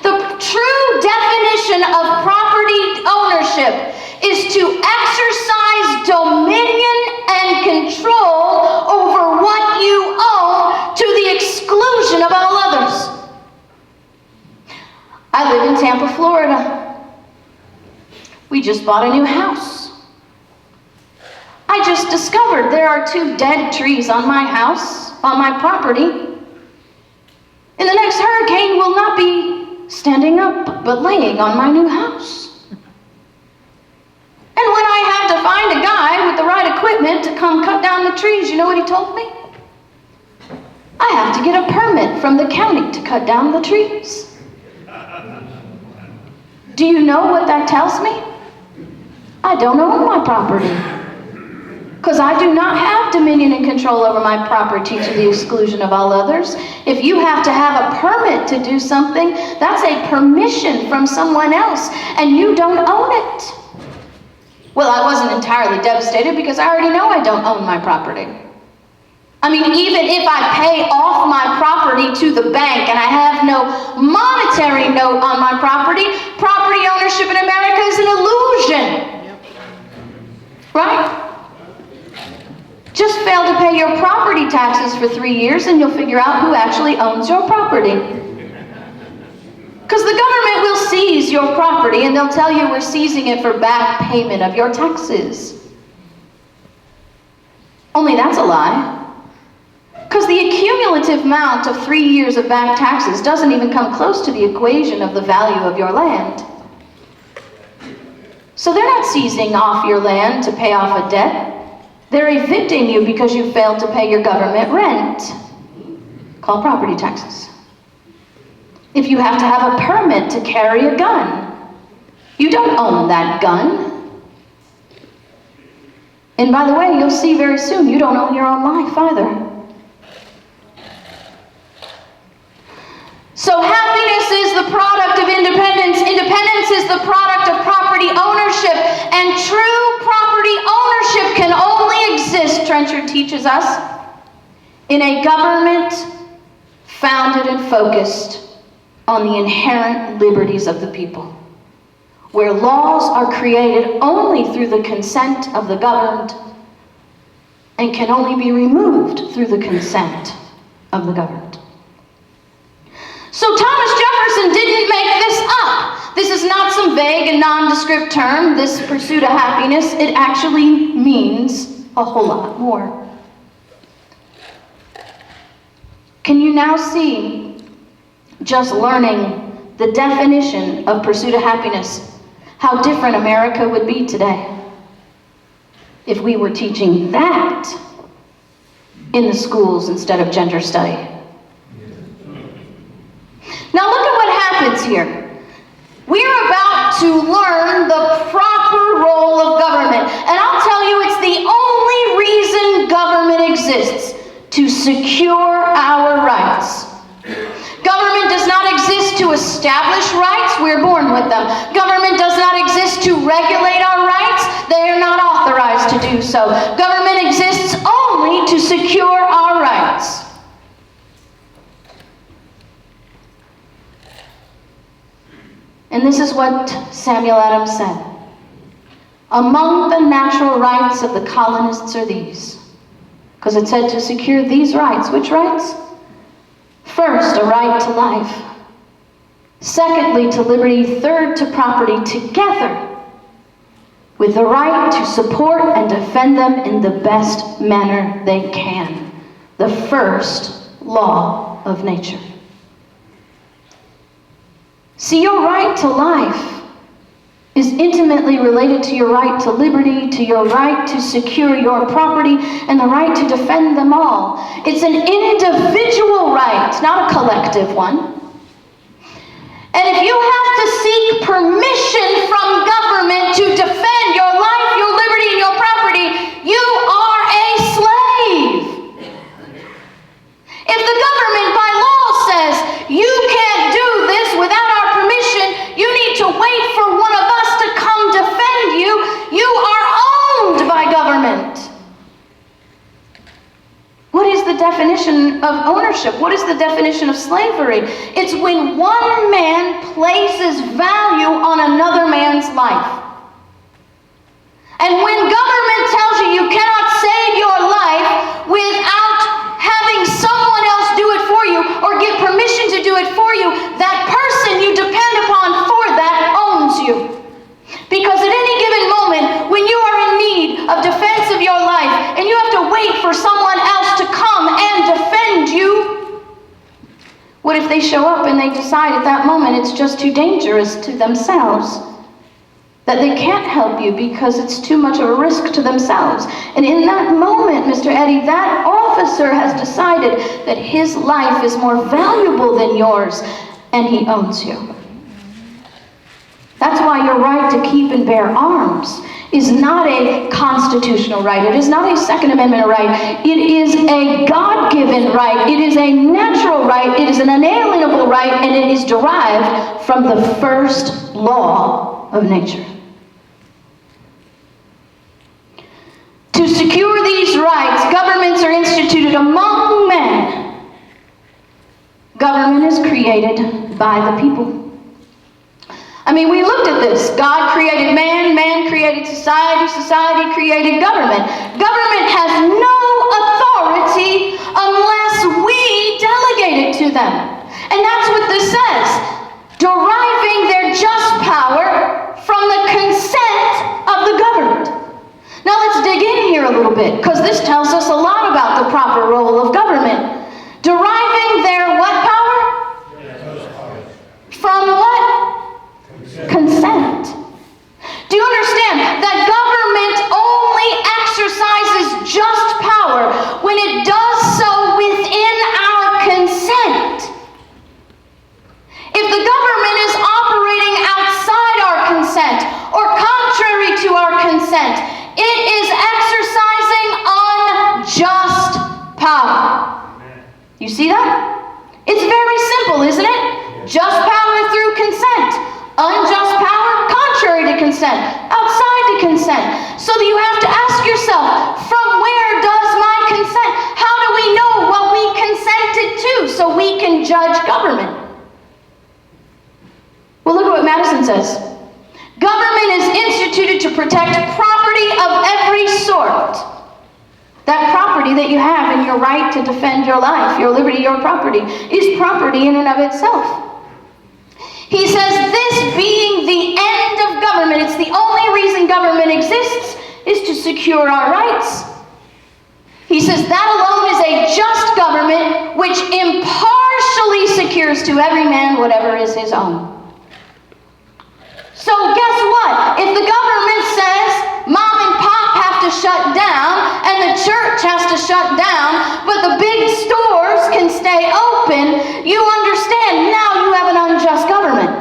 The true definition of property ownership is to exercise dominion and control over what you own to the exclusion of all others. I live in Tampa, Florida. We just bought a new house. I just discovered there are 2 dead trees on my house, on my property. And the next hurricane will not be standing up, but laying on my new house. And when I had to find a guy with the right equipment to come cut down the trees, you know what he told me? I have to get a permit from the county to cut down the trees. Do you know what that tells me? I don't own my property. Because I do not have dominion and control over my property to the exclusion of all others. If you have to have a permit to do something, that's a permission from someone else, and you don't own it. Well, I wasn't entirely devastated because I already know I don't own my property. I mean, even if I pay off my property to the bank and I have no monetary note on my property ownership in America is an illusion. Right? Just fail to pay your property taxes for 3 years and you'll figure out who actually owns your property. Because the government will seize your property and they'll tell you we're seizing it for back payment of your taxes. Only that's a lie. Because the accumulative amount of 3 years of back taxes doesn't even come close to the equation of the value of your land. So they're not seizing off your land to pay off a debt. They're evicting you because you failed to pay your government rent, called property taxes. If you have to have a permit to carry a gun, you don't own that gun. And by the way, you'll see very soon, you don't own your own life either. So happiness is the product of independence. Independence is the product of property ownership. And true property ownership can only exist, Trenchard teaches us, in a government founded and focused on the inherent liberties of the people, where laws are created only through the consent of the governed and can only be removed through the consent of the governed. So Thomas Jefferson didn't make this up. This is not some vague and nondescript term, this pursuit of happiness. It actually means a whole lot more. Can you now see, just learning the definition of pursuit of happiness, how different America would be today if we were teaching that in the schools instead of gender study? Now look at what happens here. We're about to learn the proper role of government. And I'll tell you, it's the only reason government exists, to secure our rights. Government does not exist to establish rights, we're born with them. Government does not exist to regulate our rights, they are not authorized to do so. Government exists only to secure our rights. And this is what Samuel Adams said. Among the natural rights of the colonists are these. Because it said to secure these rights. Which rights? First, a right to life. Secondly, to liberty. Third, to property, together with the right to support and defend them in the best manner they can. The first law of nature. See, your right to life is intimately related to your right to liberty, to your right to secure your property, and the right to defend them all. It's an individual right, not a collective one. And if you have to seek permission from government to defend your life, your liberty, and your property, you are a slave. If the government by law says you can't do this without our permission, you need to wait for one of us to come defend you, you are owned by government. What is the definition of ownership? What is the definition of slavery? It's when one man places value on another man's life. And when government tells you you cannot save your life without having someone else do it for you or get permission to do it for you, that person you depend upon for that owns you. Because at any given moment, when you are in need of defense of your life and you have to wait for someone else to come and defend you, what if they show up and they decide at that moment it's just too dangerous to themselves? That they can't help you because it's too much of a risk to themselves. And in that moment, Mr. Eddie, that officer has decided that his life is more valuable than yours, and he owns you. That's why your right to keep and bear arms is not a constitutional right. It is not a Second Amendment right. It is a God-given right. It is a natural right. It is an inalienable right, and it is derived from the first law of nature. To secure these rights, governments are instituted among men. Government is created by the people. I mean, we looked at this. God created man, man created society, society created government. Government has no authority unless we delegate it to them. And that's what this says. Deriving their just power from the consent of the governed. Now let's dig in here a little bit, because this tells us a lot about the proper role of government. Deriving their what power? From what? Consent. Do you understand that government only exercises just power when it does so within our consent? If the government is operating outside our consent or contrary to our consent, it is exercising unjust power. You see that? It's very simple, isn't it? Just power through consent. Unjust power, contrary to consent, outside the consent. So that you have to ask yourself, from where does my consent? How do we know what we consented to so we can judge government? Madison says, government is instituted to protect property of every sort. That property that you have and your right to defend your life, your liberty, your property, is property in and of itself. He says this being the end of government, it's the only reason government exists, is to secure our rights. He says that alone is a just government which impartially secures to every man whatever is his own. So guess what? If the government says mom and pop have to shut down and the church has to shut down, but the big stores can stay open, you understand now you have an unjust government.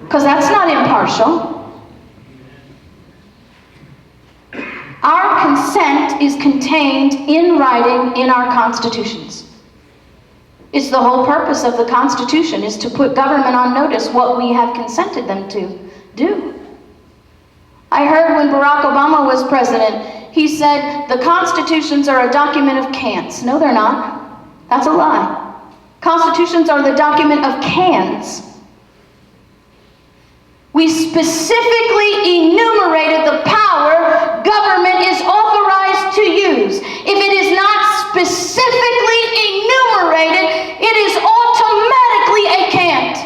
Because that's not impartial. Our consent is contained in writing in our constitutions. It's the whole purpose of the Constitution, is to put government on notice what we have consented them to do. I heard when Barack Obama was president, he said, the constitutions are a document of can'ts. No, they're not. That's a lie. Constitutions are the document of cans. We specifically enumerated the power government is authorized to use. If it is not specifically enumerated, it is automatically a can't.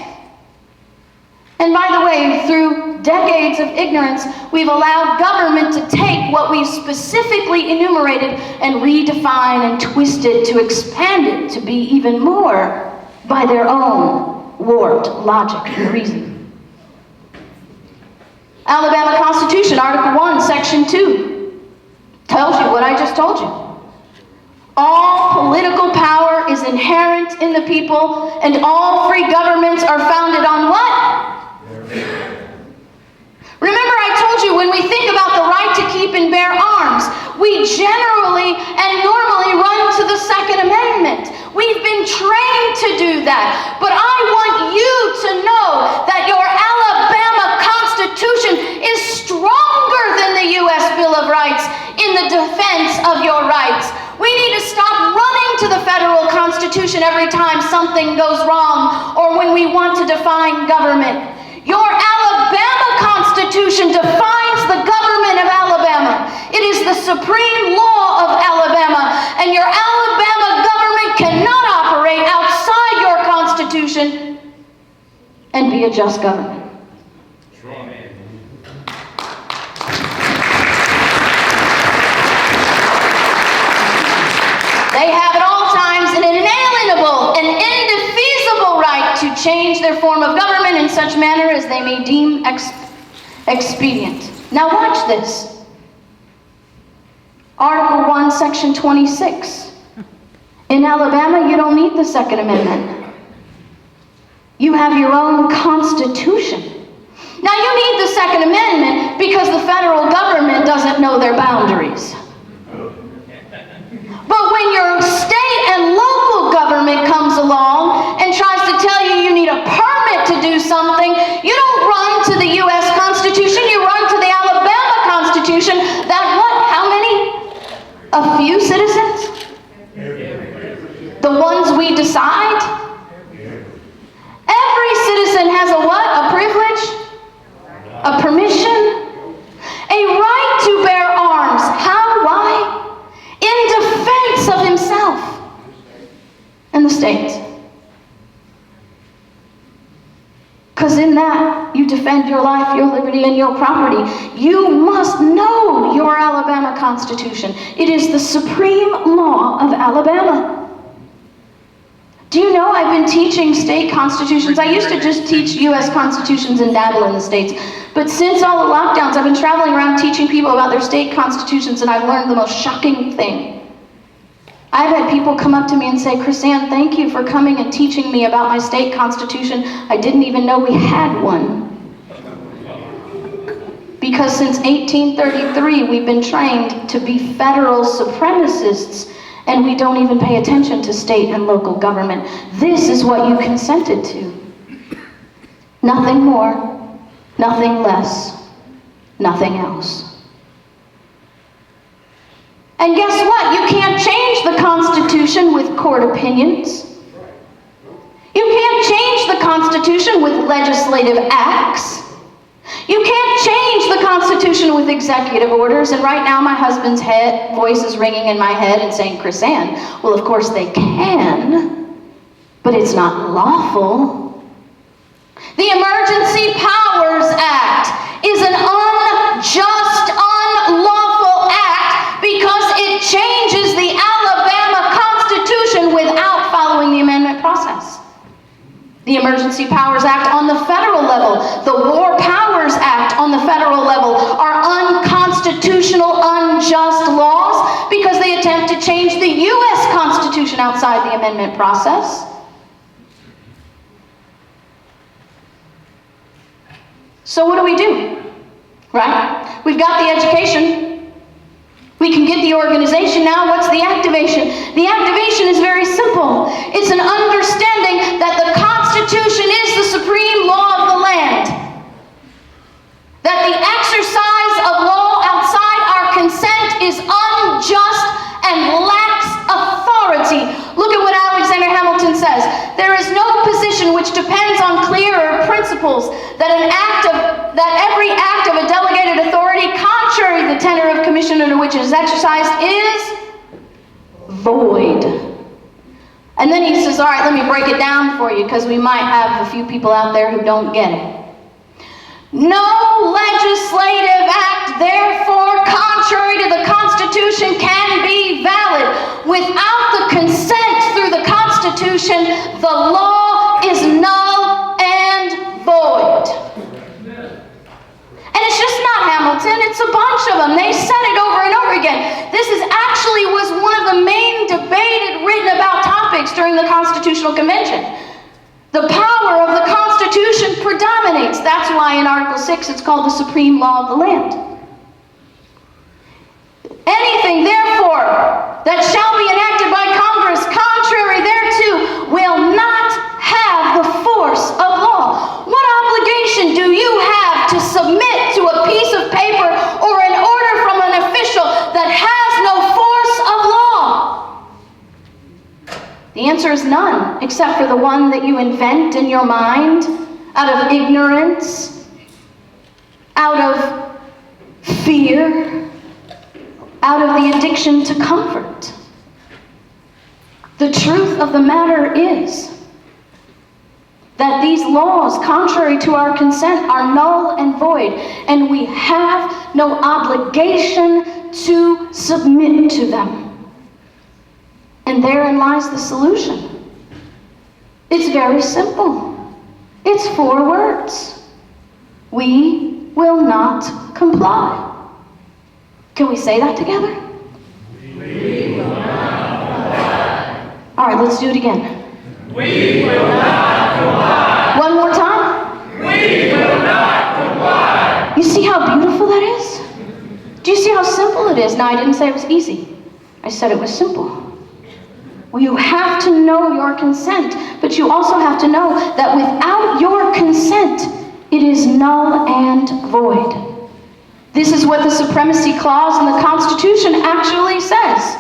And by the way, through decades of ignorance, we've allowed government to take what we've specifically enumerated and redefine and twist it to expand it to be even more by their own warped logic and reason. Alabama Constitution, Article 1, Section 2, tells you what I just told you. All political power is inherent in the people, and all free governments are founded on what? Remember I told you, when we think about the right to keep and bear arms, we generally and normally run to the Second Amendment. We've been trained to do that. But I want you to know that your Alabama Constitution is stronger than the U.S. Bill of Rights in the defense of your rights. We need to stop running to the federal Constitution every time something goes wrong or when we want to define government. Your Alabama Constitution defines the government of Alabama. It is the supreme law of Alabama, and your Alabama government cannot operate outside your Constitution and be a just government. They have at all times an inalienable and indefeasible right to change their form of government in such manner as they may deem expedient. Now watch this. Article 1, Section 26. In Alabama, you don't need the Second Amendment. You have your own Constitution. Now you need the Second Amendment because the federal government doesn't know their boundaries. But when your state and local government comes along and tries to tell you you need a permit to do something, you don't run to the U.S. Constitution, you run to the Alabama Constitution. That what? How many? A few citizens? The ones we decide? Every citizen has a what? A privilege? A permission? A right to bear arms. How? Why? In defense of himself and the state. Because in that, you defend your life, your liberty, and your property. You must know your Alabama Constitution. It is the supreme law of Alabama. Do you know I've been teaching state constitutions? I used to just teach U.S. constitutions and dabble in the states. But since all the lockdowns, I've been traveling around teaching people about their state constitutions, and I've learned the most shocking thing. I've had people come up to me and say, KrisAnne, thank you for coming and teaching me about my state constitution. I didn't even know we had one. Because since 1833, we've been trained to be federal supremacists, and we don't even pay attention to state and local government. This is what you consented to. Nothing more, nothing less, nothing else. And guess what? You can't change the Constitution with court opinions. You can't change the Constitution with legislative acts. You can't change the Constitution with executive orders, and right now my husband's voice is ringing in my head and saying, KrisAnne, well, of course they can, but it's not lawful. The Emergency Powers Act is an unjust, unlawful act because it changes the Alabama Constitution without following the amendment process. The Emergency Powers Act on the federal level, the War Powers Act on the federal level are unconstitutional, unjust laws because they attempt to change the U.S. Constitution outside the amendment process. So what do? Right? We've got the education. We can get the organization. Now what's the activation? The activation is very simple. It's an understanding that the Constitution is the supreme law of the land. That the exercise of law outside our consent is unjust and lacks authority. Look at what Alexander Hamilton says. There is no position which depends on clearer principles that every act of a delegated authority contrary to the tenor of commission under which it is exercised is void. And then he says, all right, let me break it down for you because we might have a few people out there who don't get it. No legislative act, therefore, contrary to the Constitution can be valid. Without the consent through the Constitution, the law is null and void. And it's just not Hamilton, it's a bunch of them. They said it over and over again. This was one of the main debated, written about topics during the Constitutional Convention. The power of the Constitution predominates. That's why in Article 6 it's called the supreme law of the land. Anything, therefore, that shall be enacted by Congress contrary thereto will not have the force of law. What obligation do you have to submit to a piece of paper or an order from an official that has no force of law? The answer is none, except for the one that you invent in your mind out of ignorance, out of fear, out of the addiction to comfort. The truth of the matter is that these laws, contrary to our consent, are null and void, and we have no obligation to submit to them. And therein lies the solution. It's very simple. It's 4 words. We will not comply. Can we say that together? We will not comply. All right, let's do it again. We will not comply. One more time. We will not comply. You see how beautiful that is? Do you see how simple it is? Now, I didn't say it was easy. I said it was simple. Well, you have to know your consent, but you also have to know that without your consent, it is null and void. This is what the Supremacy Clause in the Constitution actually says.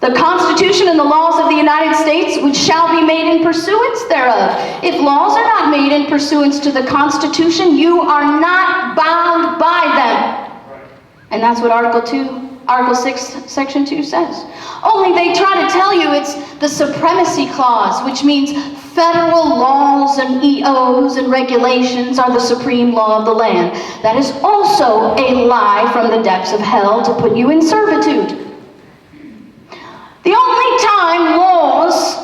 The Constitution and the laws of the United States, which shall be made in pursuance thereof. If laws are not made in pursuance to the Constitution, you are not bound by them. And that's what Article 6, Section 2 says. Only they try to tell you it's the Supremacy Clause, which means federal laws and EOs and regulations are the supreme law of the land. That is also a lie from the depths of hell to put you in servitude. The only time laws,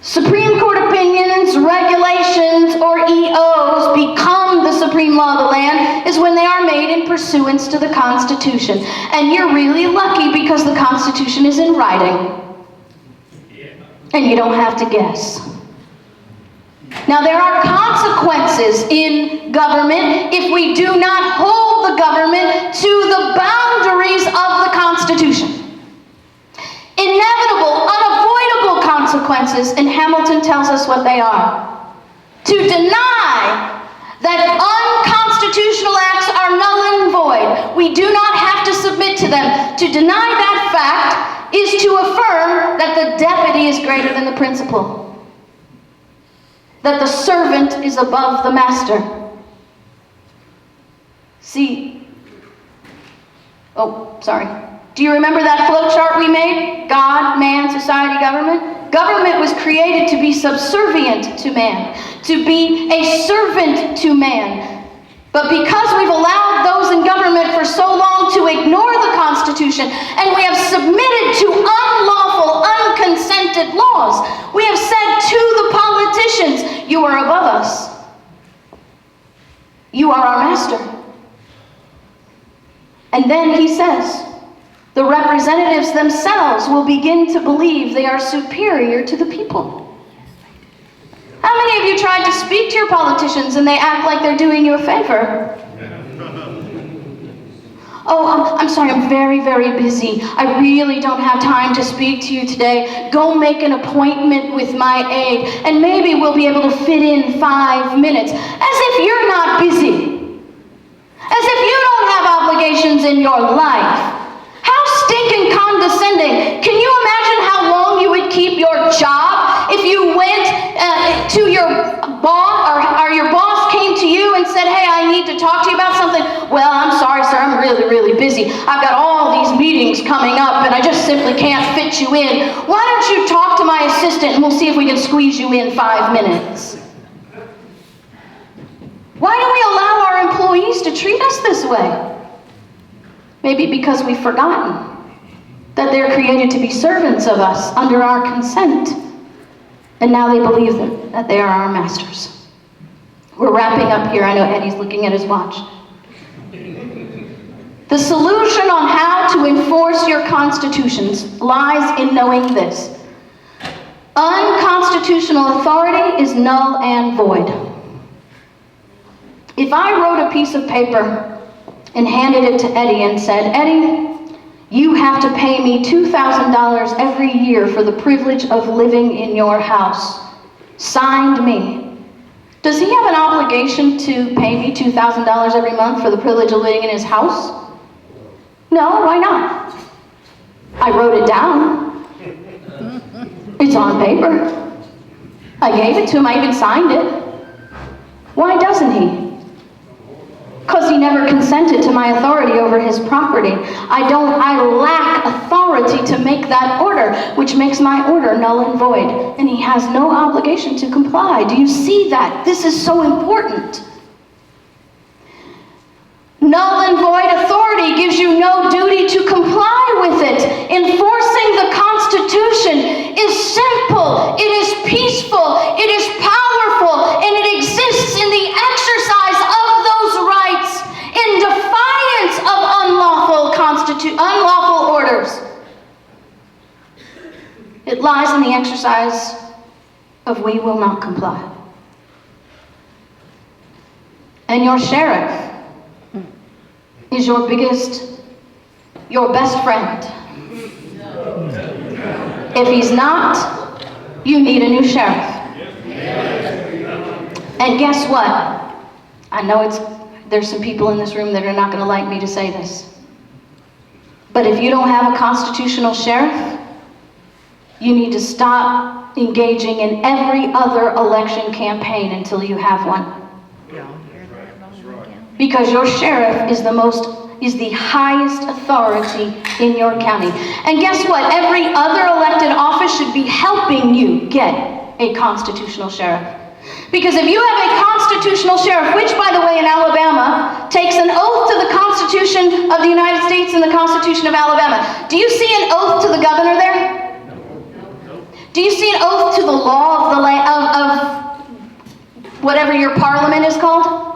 Supreme Court opinions, regulations, or EOs become the supreme law of the land is when they are made in pursuance to the Constitution. And you're really lucky because the Constitution is in writing. And you don't have to guess. Now, there are consequences in government if we do not hold the government to the boundaries of the Constitution. Inevitable, unavoidable consequences, and Hamilton tells us what they are. To deny that unconstitutional acts are null and void, we do not have to submit to them. To deny that fact is to affirm that the deputy is greater than the principal. that the servant is above the master. See, oh, sorry. Do you remember that flow chart we made? God, man, society, government? Government was created to be subservient to man, to be a servant to man. But because we've allowed those in government for so long to ignore the Constitution, and we have submitted to unlawful, unconsented laws, we have said to the politicians, you are above us. You are our master. And then he says, the representatives themselves will begin to believe they are superior to the people. How many of you tried to speak to your politicians and they act like they're doing you a favor? Oh, I'm sorry, I'm very, very busy. I really don't have time to speak to you today. Go make an appointment with my aide, and maybe we'll be able to fit in 5 minutes. As if you're not busy. As if you don't have obligations in your life. How stinking condescending. Can you imagine how long you would keep your job if you went to your boss, or your boss came to you and said, hey, I need to talk to you about something. Well, I'm sorry, sir, I'm really, really busy. I've got all these meetings coming up and I just simply can't fit you in. Why don't you talk to my assistant and we'll see if we can squeeze you in 5 minutes. Why do we allow our employees to treat us this way? Maybe because we've forgotten that they're created to be servants of us under our consent. And now they believe that they are our masters. We're wrapping up here. I know Eddie's looking at his watch. The solution on how to enforce your constitutions lies in knowing this. Unconstitutional authority is null and void. If I wrote a piece of paper and handed it to Eddie and said, Eddie, you have to pay me $2,000 every year for the privilege of living in your house. Signed me. Does he have an obligation to pay me $2,000 every month for the privilege of living in his house? No, why not? I wrote it down. It's on paper. I gave it to him, I even signed it. Why doesn't he? Because he never consented to my authority over his property. I lack authority to make that order, which makes my order null and void. And he has no obligation to comply. Do you see that? This is so important. Null and void authority gives you no duty to comply with it. Enforcing the Constitution is simple, it is peaceful, it is powerful, and it exists in the exercise of those rights in defiance of unlawful orders. It lies in the exercise of we will not comply. And your sheriff is your best friend. If he's not, you need a new sheriff. And guess what? I know there's some people in this room that are not going to like me to say this. But if you don't have a constitutional sheriff, you need to stop engaging in every other election campaign until you have one. Because your sheriff is the highest authority in your county. And guess what? Every other elected office should be helping you get a constitutional sheriff. Because if you have a constitutional sheriff, which, by the way, in Alabama, takes an oath to the Constitution of the United States and the Constitution of Alabama. Do you see an oath to the governor there? Do you see an oath to the law of the land, of whatever your parliament is called?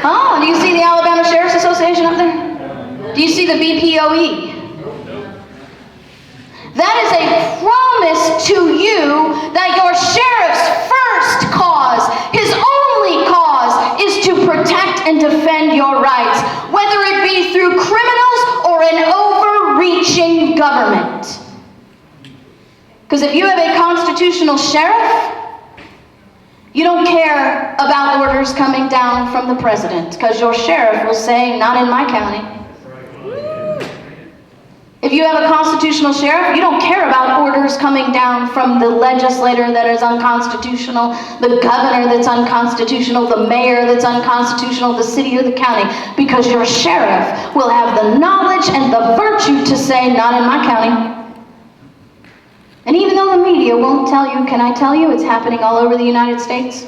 Oh, do you see the Alabama Sheriff's Association up there? Do you see the BPOE? That is a promise to you that your sheriff's first cause, his only cause, is to protect and defend your rights, whether it be through criminals or an overreaching government. Because if you have a constitutional sheriff, you don't care about orders coming down from the president, because your sheriff will say, not in my county. If you have a constitutional sheriff, you don't care about orders coming down from the legislator that is unconstitutional, the governor that's unconstitutional, the mayor that's unconstitutional, the city or the county, because your sheriff will have the knowledge and the virtue to say, not in my county. And even though the media won't tell you, can I tell you it's happening all over the United States?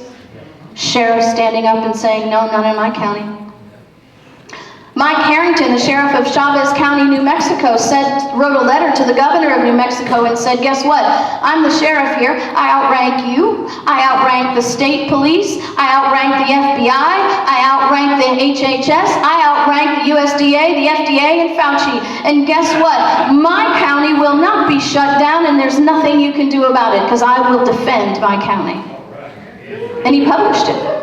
Sheriffs standing up and saying, no, not in my county. Mike Harrington, the sheriff of Chavez County, New Mexico, wrote a letter to the governor of New Mexico and said, guess what? I'm the sheriff here. I outrank you. I outrank the state police. I outrank the FBI. I outrank the HHS. I outrank the USDA, the FDA, and Fauci. And guess what? My county will not be shut down, and there's nothing you can do about it, because I will defend my county. And he published it.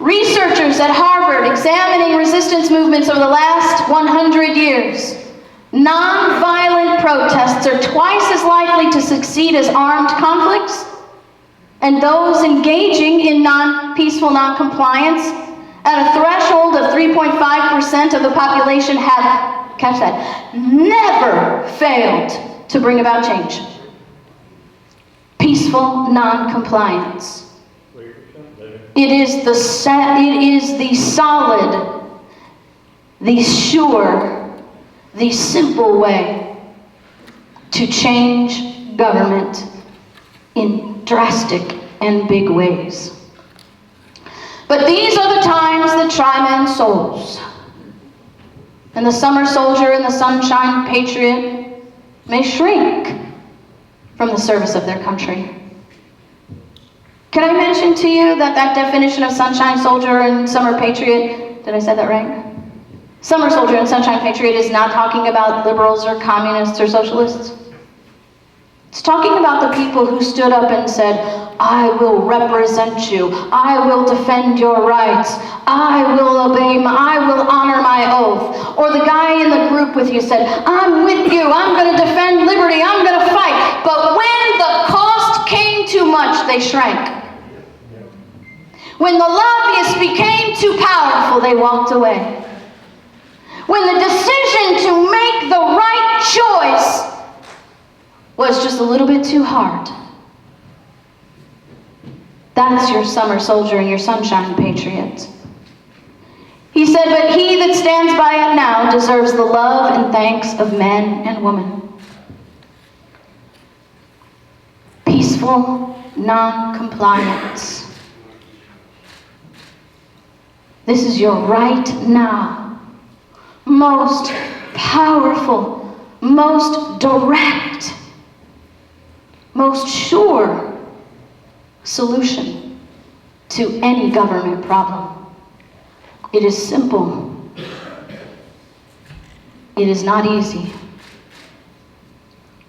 Researchers at Harvard examining resistance movements over the last 100 years. Nonviolent protests are twice as likely to succeed as armed conflicts, and those engaging in peaceful non-compliance at a threshold of 3.5% of the population have, catch that, never failed to bring about change. Peaceful non-compliance. It is the solid, the sure, the simple way to change government in drastic and big ways. But these are the times that try men's souls. And the summer soldier and the sunshine patriot may shrink from the service of their country. Can I mention to you that definition of sunshine soldier and summer patriot, did I say that right? Summer soldier and sunshine patriot is not talking about liberals or communists or socialists. It's talking about the people who stood up and said, I will represent you. I will defend your rights. I will obey, I will honor my oath. Or the guy in the group with you said, I'm with you. I'm going to defend liberty. I'm going to fight. But when the cost came too much, they shrank. When the lobbyists became too powerful, they walked away. When the decision to make the right choice was just a little bit too hard. That's your summer soldier and your sunshine patriot. He said, but he that stands by it now deserves the love and thanks of men and women. Peaceful non-compliance. This is your right now, most powerful, most direct, most sure solution to any government problem. It is simple. It is not easy.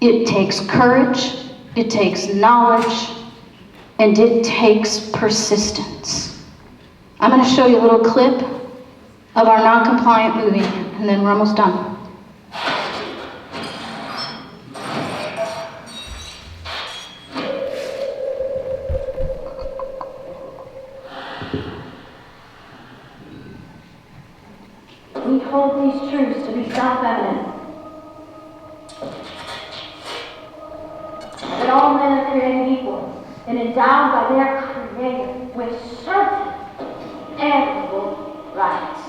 It takes courage, it takes knowledge, and it takes persistence. I'm going to show you a little clip of our non-compliant movie, and then we're almost done. We hold these truths to be self-evident. That all men are created equal and endowed by their Creator with certain equitable rights.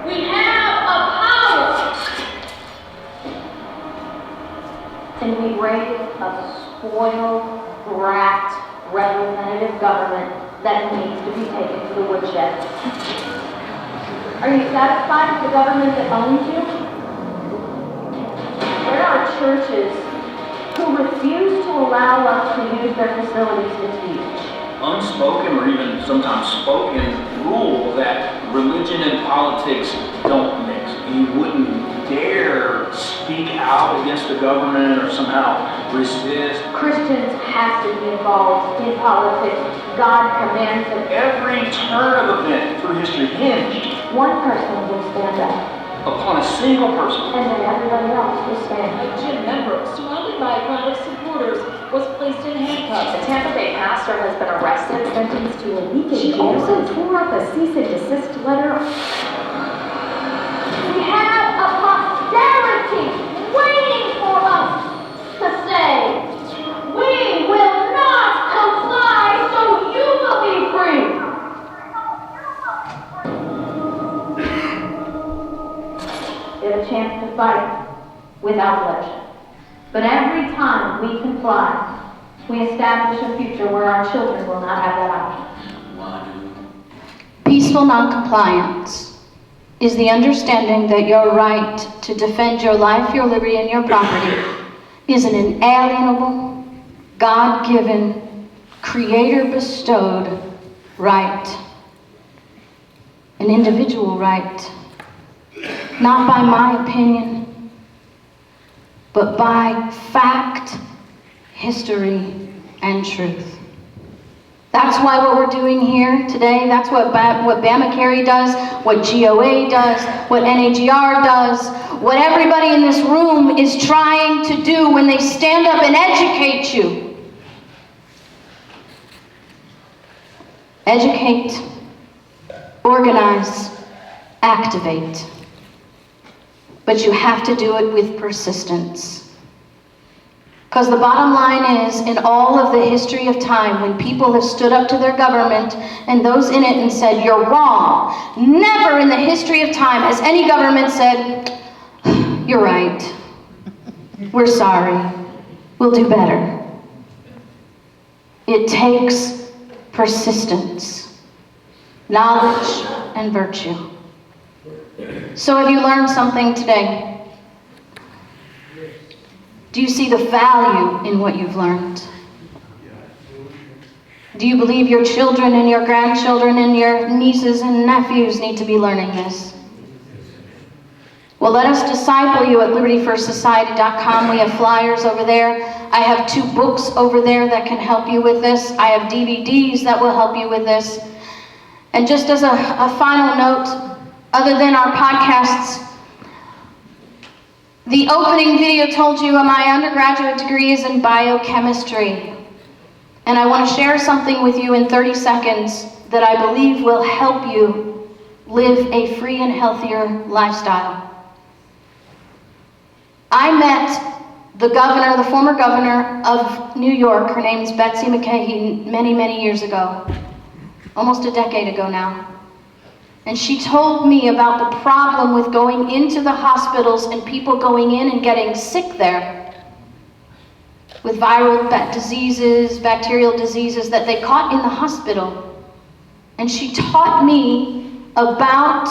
We have a power, and we raise a spoiled, brat, representative government that needs to be taken to the woodshed. Are you satisfied with the government that owns you? There are churches who refuse to allow us to use their facilities to teach. Unspoken or even sometimes spoken rule that religion and politics don't mix. You wouldn't dare speak out against the government or somehow resist. Christians have to be involved in politics. God commands that Every turn of event through history hinged one person will stand up, upon a single person. and then everybody else will stand. A gym member, surrounded by a crowd of supporters, was placed in handcuffs. A Tampa Bay pastor has been arrested, sentenced to a week in She jail. also tore up a cease and desist letter. not we comply, we establish a future where our children will not have that option. Peaceful noncompliance is the understanding that your right to defend your life, your liberty, and your property is an inalienable, God-given, Creator-bestowed right. An individual right. Not by my opinion, but by fact, history, and truth. That's why what we're doing here today, that's what BamaCarry does, what GOA does, what NAGR does, what everybody in this room is trying to do when they stand up and educate you. Educate, organize, activate. But you have to do it with persistence. Because the bottom line is, in all of the history of time, when people have stood up to their government and those in it and said, you're wrong, never in the history of time has any government said, you're right, we're sorry, we'll do better. It takes persistence, knowledge, and virtue. So have you learned something today? Do you see the value in what you've learned? Do you believe your children and your grandchildren and your nieces and nephews need to be learning this? Well, let us disciple you at libertyfirstsociety.com. We have flyers over there. I have 2 books over there that can help you with this. I have DVDs that will help you with this. And just as a final note, other than our podcasts, the opening video told you my undergraduate degree is in biochemistry. And I want to share something with you in 30 seconds that I believe will help you live a free and healthier lifestyle. I met the governor, the former governor of New York, her name is Betsy McCahey, many, many years ago, almost a decade ago now. And she told me about the problem with going into the hospitals and people going in and getting sick there with viral diseases, bacterial diseases that they caught in the hospital. And she taught me about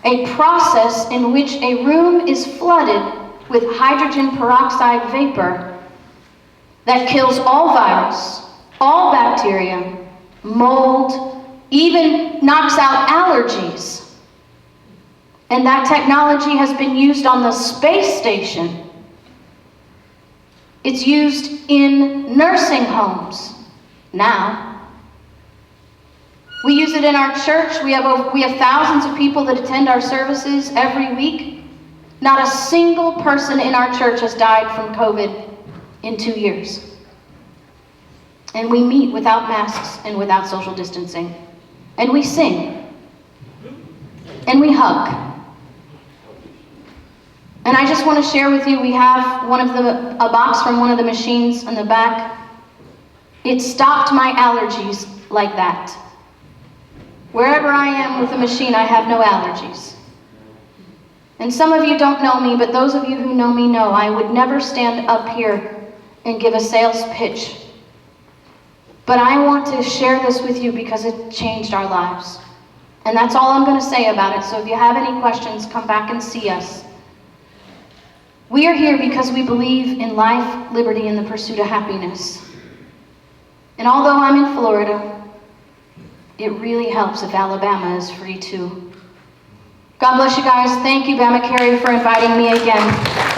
a process in which a room is flooded with hydrogen peroxide vapor that kills all virus, all bacteria, mold, even knocks out allergies. And that technology has been used on the space station. It's used in nursing homes now. We use it in our church. We have thousands of people that attend our services every week. Not a single person in our church has died from COVID in 2 years. And we meet without masks and without social distancing. And we sing. And we hug. And I just want to share with you, we have a box from one of the machines on the back. It stopped my allergies like that. Wherever I am with the machine, I have no allergies. And some of you don't know me, but those of you who know me know I would never stand up here and give a sales pitch. But I want to share this with you because it changed our lives. And that's all I'm going to say about it. So if you have any questions, come back and see us. We are here because we believe in life, liberty, and the pursuit of happiness. And although I'm in Florida, it really helps if Alabama is free too. God bless you guys. Thank you, BamaCarry, for inviting me again.